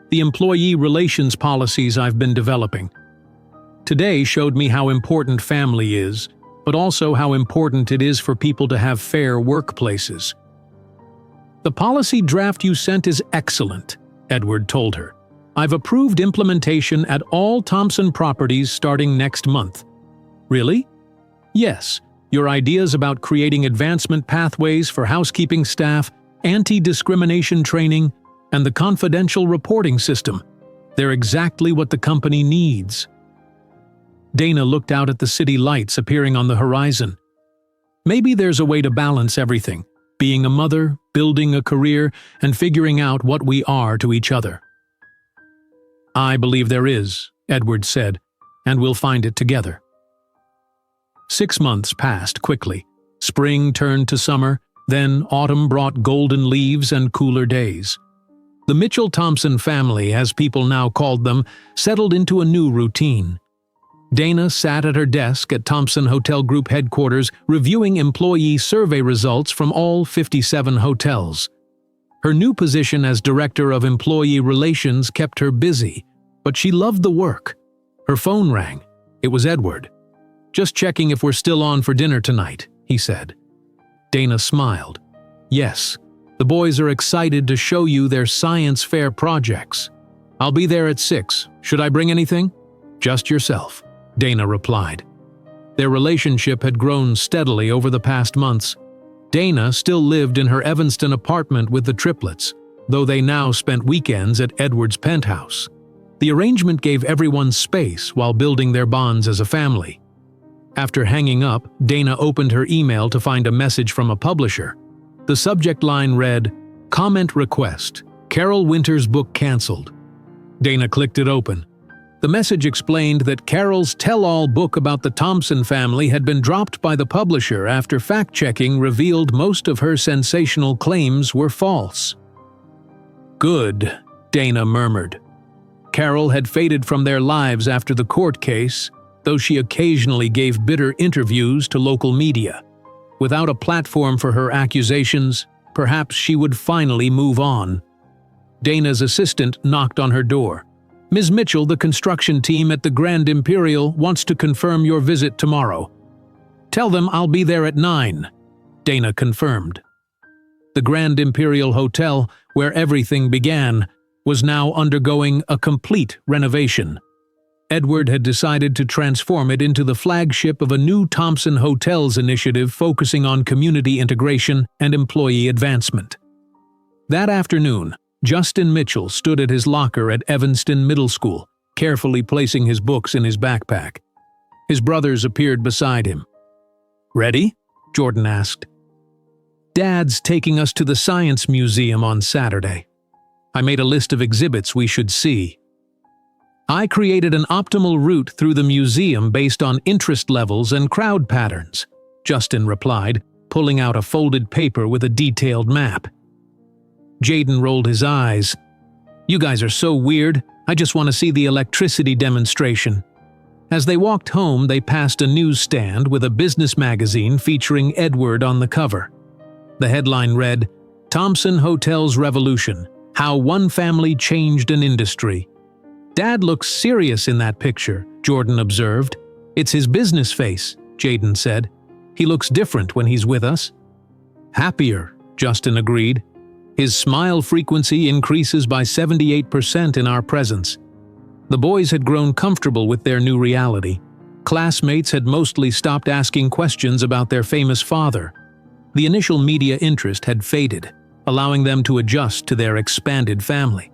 The employee relations policies I've been developing. Today showed me how important family is, but also how important it is for people to have fair workplaces. "The policy draft you sent is excellent," Edward told her. "I've approved implementation at all Thompson properties starting next month." "Really?" "Yes. Your ideas about creating advancement pathways for housekeeping staff, anti-discrimination training, and the confidential reporting system. They're exactly what the company needs." Dana looked out at the city lights appearing on the horizon. Maybe there's a way to balance everything, being a mother, building a career, and figuring out what we are to each other. "I believe there is," Edward said, "and we'll find it together." 6 months passed quickly. Spring turned to summer, then autumn brought golden leaves and cooler days. The Mitchell-Thompson family, as people now called them, settled into a new routine. Dana sat at her desk at Thompson Hotel Group headquarters reviewing employee survey results from all 57 hotels. Her new position as Director of Employee Relations kept her busy, but she loved the work. Her phone rang. It was Edward. "Just checking if we're still on for dinner tonight," he said. Dana smiled. "Yes, the boys are excited to show you their science fair projects. I'll be there at 6. Should I bring anything?" "Just yourself," Dana replied. Their relationship had grown steadily over the past months. Dana still lived in her Evanston apartment with the triplets, though they now spent weekends at Edward's penthouse. The arrangement gave everyone space while building their bonds as a family. After hanging up, Dana opened her email to find a message from a publisher. The subject line read, "Comment request. Carol Winter's book canceled." Dana clicked it open. The message explained that Carol's tell-all book about the Thompson family had been dropped by the publisher after fact-checking revealed most of her sensational claims were false. "Good," Dana murmured. Carol had faded from their lives after the court case, though she occasionally gave bitter interviews to local media. Without a platform for her accusations, perhaps she would finally move on. Dana's assistant knocked on her door. "Ms. Mitchell, the construction team at the Grand Imperial wants to confirm your visit tomorrow." "Tell them I'll be there at 9, Dana confirmed. The Grand Imperial Hotel, where everything began, was now undergoing a complete renovation. Edward had decided to transform it into the flagship of a new Thompson Hotels initiative focusing on community integration and employee advancement. That afternoon, Justin Mitchell stood at his locker at Evanston Middle School, carefully placing his books in his backpack. His brothers appeared beside him. "Ready?" Jordan asked. "Dad's taking us to the Science Museum on Saturday. I made a list of exhibits we should see. I created an optimal route through the museum based on interest levels and crowd patterns," Justin replied, pulling out a folded paper with a detailed map. Jaden rolled his eyes. "You guys are so weird. I just want to see the electricity demonstration." As they walked home, they passed a newsstand with a business magazine featuring Edward on the cover. The headline read, "Thompson Hotels Revolution: How One Family Changed an Industry." "Dad looks serious in that picture," Jordan observed. "It's his business face," Jaden said. "He looks different when he's with us." "Happier," Justin agreed. "His smile frequency increases by 78% in our presence." The boys had grown comfortable with their new reality. Classmates had mostly stopped asking questions about their famous father. The initial media interest had faded, allowing them to adjust to their expanded family.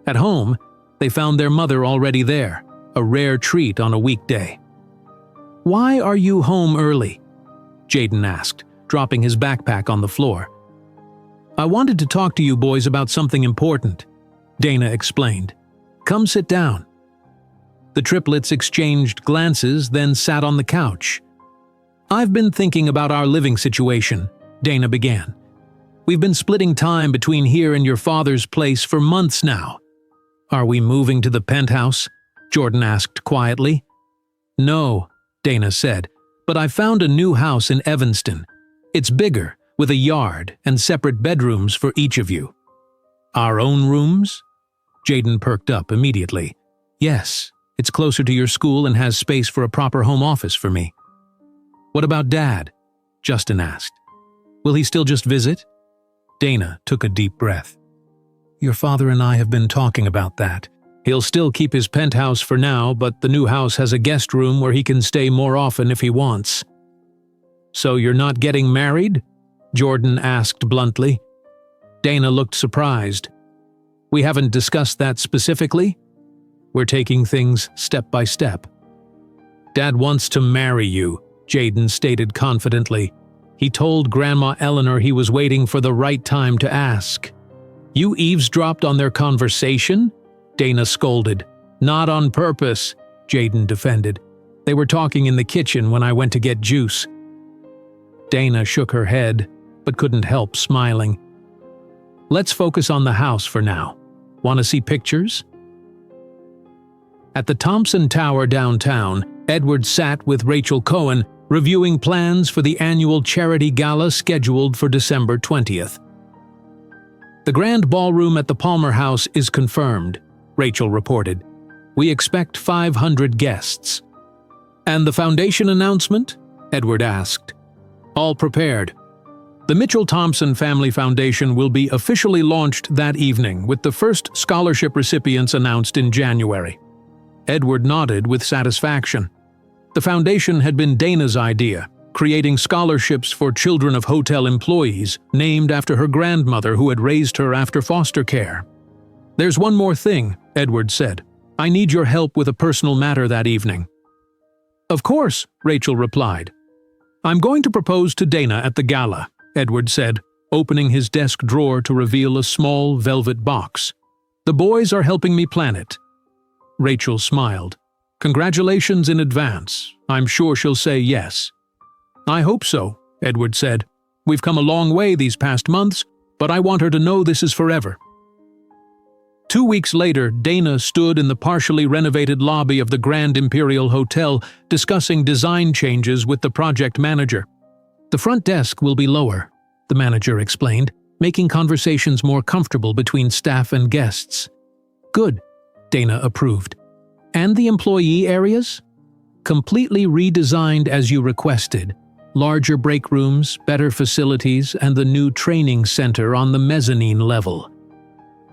At home, they found their mother already there, a rare treat on a weekday. "Why are you home early?" Jaden asked, dropping his backpack on the floor. "I wanted to talk to you boys about something important," Dana explained. "Come sit down." The triplets exchanged glances, then sat on the couch. "I've been thinking about our living situation," Dana began. "We've been splitting time between here and your father's place for months now." "Are we moving to the penthouse?" Jordan asked quietly. "No," Dana said, "but I found a new house in Evanston. It's bigger, with a yard and separate bedrooms for each of you." "Our own rooms?" Jaden perked up immediately. "Yes, it's closer to your school and has space for a proper home office for me." "What about Dad?" Justin asked. "Will he still just visit?" Dana took a deep breath. Your father and I have been talking about that. He'll still keep his penthouse for now, but the new house has a guest room where he can stay more often if he wants. So you're not getting married? Jordan asked bluntly. Dana looked surprised. We haven't discussed that specifically. We're taking things step by step. Dad wants to marry you, Jaden stated confidently. He told Grandma Eleanor he was waiting for the right time to ask. You eavesdropped on their conversation? Dana scolded. Not on purpose, Jaden defended. They were talking in the kitchen when I went to get juice. Dana shook her head, but couldn't help smiling. Let's focus on the house for now. Want to see pictures? At the Thompson Tower downtown, Edward sat with Rachel Cohen, reviewing plans for the annual charity gala scheduled for December 20th. The grand ballroom at the Palmer House is confirmed, Rachel reported. We expect 500 guests. And the foundation announcement? Edward asked. All prepared. The Mitchell-Thompson Family Foundation will be officially launched that evening, with the first scholarship recipients announced in January. Edward nodded with satisfaction. The foundation had been Dana's idea, creating scholarships for children of hotel employees, named after her grandmother who had raised her after foster care. There's one more thing, Edward said. I need your help with a personal matter that evening. Of course, Rachel replied. I'm going to propose to Dana at the gala, Edward said, opening his desk drawer to reveal a small velvet box. The boys are helping me plan it. Rachel smiled. Congratulations in advance. I'm sure she'll say yes. I hope so, Edward said. We've come a long way these past months, but I want her to know this is forever. 2 weeks later, Dana stood in the partially renovated lobby of the Grand Imperial Hotel discussing design changes with the project manager. The front desk will be lower, the manager explained, making conversations more comfortable between staff and guests. Good, Dana approved. And the employee areas? Completely redesigned as you requested. Larger break rooms, better facilities, and the new training center on the mezzanine level.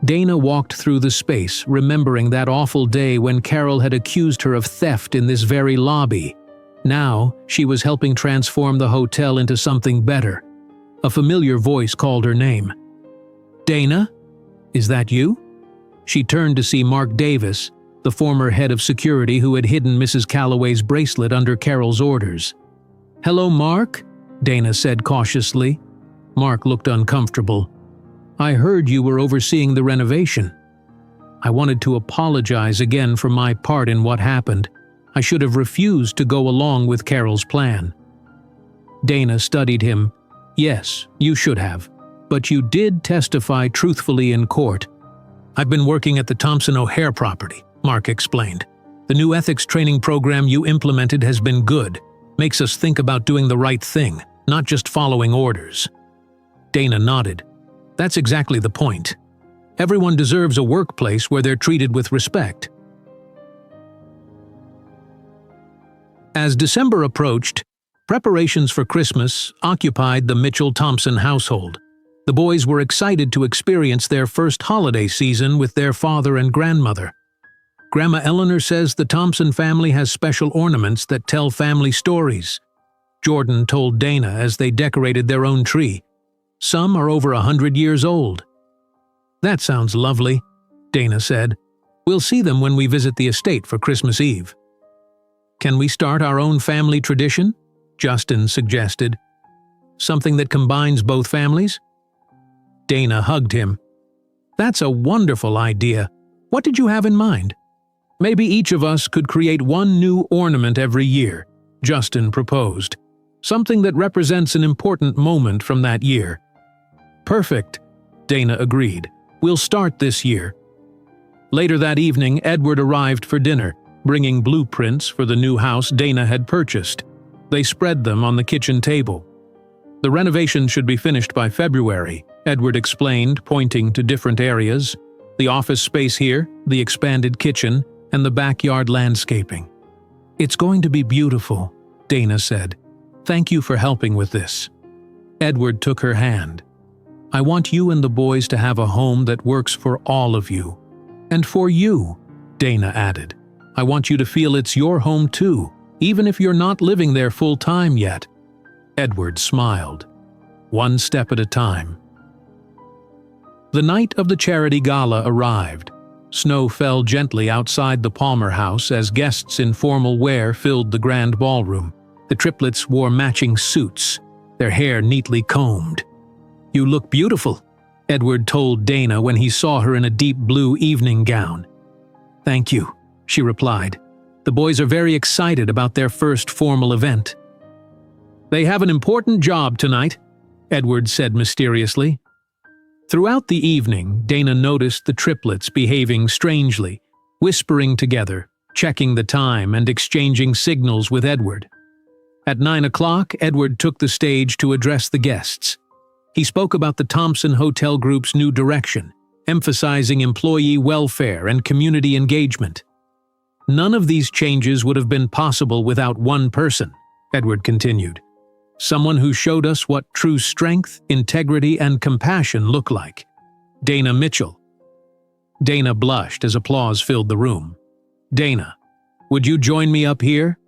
Dana walked through the space, remembering that awful day when Carol had accused her of theft in this very lobby. Now, she was helping transform the hotel into something better. A familiar voice called her name. Dana? Is that you? She turned to see Mark Davis, the former head of security who had hidden Mrs. Calloway's bracelet under Carol's orders. Hello, Mark? Dana said cautiously. Mark looked uncomfortable. I heard you were overseeing the renovation. I wanted to apologize again for my part in what happened. I should have refused to go along with Carol's plan. Dana studied him. Yes, you should have. But you did testify truthfully in court. I've been working at the Thompson O'Hare property, Mark explained. The new ethics training program you implemented has been good. Makes us think about doing the right thing, not just following orders. Dana nodded. That's exactly the point. Everyone deserves a workplace where they're treated with respect. As December approached, preparations for Christmas occupied the Mitchell-Thompson household. The boys were excited to experience their first holiday season with their father and grandmother. Grandma Eleanor says the Thompson family has special ornaments that tell family stories. Jordan told Dana as they decorated their own tree. Some are over 100 years old. That sounds lovely, Dana said. We'll see them when we visit the estate for Christmas Eve. Can we start our own family tradition? Justin suggested. Something that combines both families? Dana hugged him. That's a wonderful idea. What did you have in mind? Maybe each of us could create one new ornament every year, Justin proposed. Something that represents an important moment from that year. Perfect, Dana agreed. We'll start this year. Later that evening, Edward arrived for dinner, bringing blueprints for the new house Dana had purchased. They spread them on the kitchen table. The renovation should be finished by February, Edward explained, pointing to different areas. The office space here, the expanded kitchen, and the backyard landscaping. It's going to be beautiful, Dana said. Thank you for helping with this. Edward took her hand. I want you and the boys to have a home that works for all of you. And for you, Dana added. I want you to feel it's your home too, even if you're not living there full-time yet. Edward smiled. One step at a time. The night of the charity gala arrived. Snow fell gently outside the Palmer house as guests in formal wear filled the grand ballroom. The triplets wore matching suits, their hair neatly combed. You look beautiful, Edward told Dana when he saw her in a deep blue evening gown. Thank you, she replied. The boys are very excited about their first formal event. They have an important job tonight, Edward said mysteriously. Throughout the evening, Dana noticed the triplets behaving strangely, whispering together, checking the time and exchanging signals with Edward. At 9 o'clock, Edward took the stage to address the guests. He spoke about the Thompson Hotel Group's new direction, emphasizing employee welfare and community engagement. None of these changes would have been possible without one person, Edward continued. Someone who showed us what true strength, integrity, and compassion look like. Dana Mitchell. Dana blushed as applause filled the room. Dana, would you join me up here?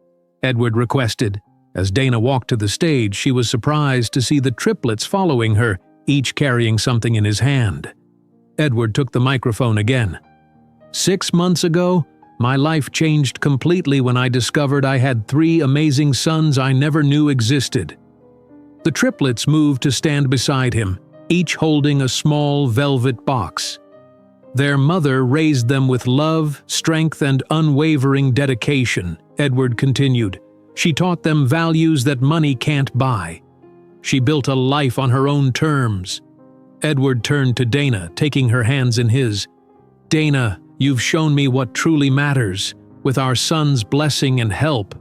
Edward requested. As Dana walked to the stage, she was surprised to see the triplets following her, each carrying something in his hand. Edward took the microphone again. 6 months ago, my life changed completely when I discovered I had 3 amazing sons I never knew existed. The triplets moved to stand beside him, each holding a small velvet box. Their mother raised them with love, strength, and unwavering dedication, Edward continued. She taught them values that money can't buy. She built a life on her own terms. Edward turned to Dana, taking her hands in his. Dana, you've shown me what truly matters, with our son's blessing and help.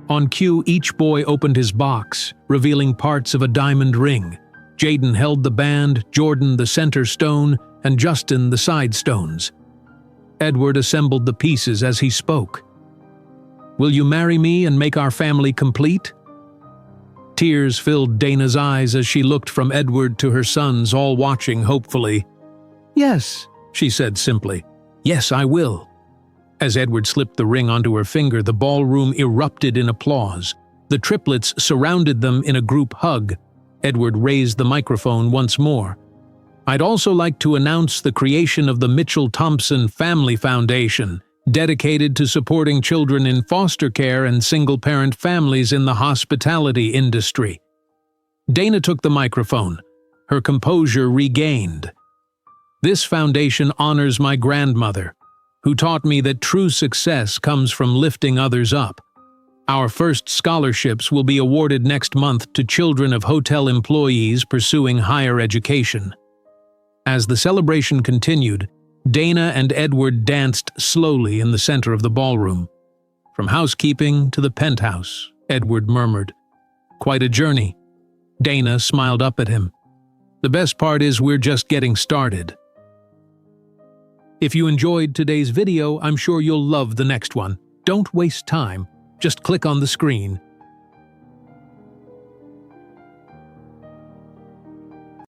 On cue, each boy opened his box, revealing parts of a diamond ring. Jaden held the band, Jordan the center stone, and Justin the side stones. Edward assembled the pieces as he spoke. Will you marry me and make our family complete? Tears filled Dana's eyes as she looked from Edward to her sons, all watching hopefully. Yes, she said simply. Yes, I will. As Edward slipped the ring onto her finger, the ballroom erupted in applause. The triplets surrounded them in a group hug. Edward raised the microphone once more. I'd also like to announce the creation of the Mitchell-Thompson Family Foundation, dedicated to supporting children in foster care and single-parent families in the hospitality industry. Dana took the microphone, her composure regained. This foundation honors my grandmother, who taught me that true success comes from lifting others up. Our first scholarships will be awarded next month to children of hotel employees pursuing higher education. As the celebration continued, Dana and Edward danced slowly in the center of the ballroom. From housekeeping to the penthouse, Edward murmured. Quite a journey. Dana smiled up at him. The best part is we're just getting started. If you enjoyed today's video, I'm sure you'll love the next one. Don't waste time. Just click on the screen.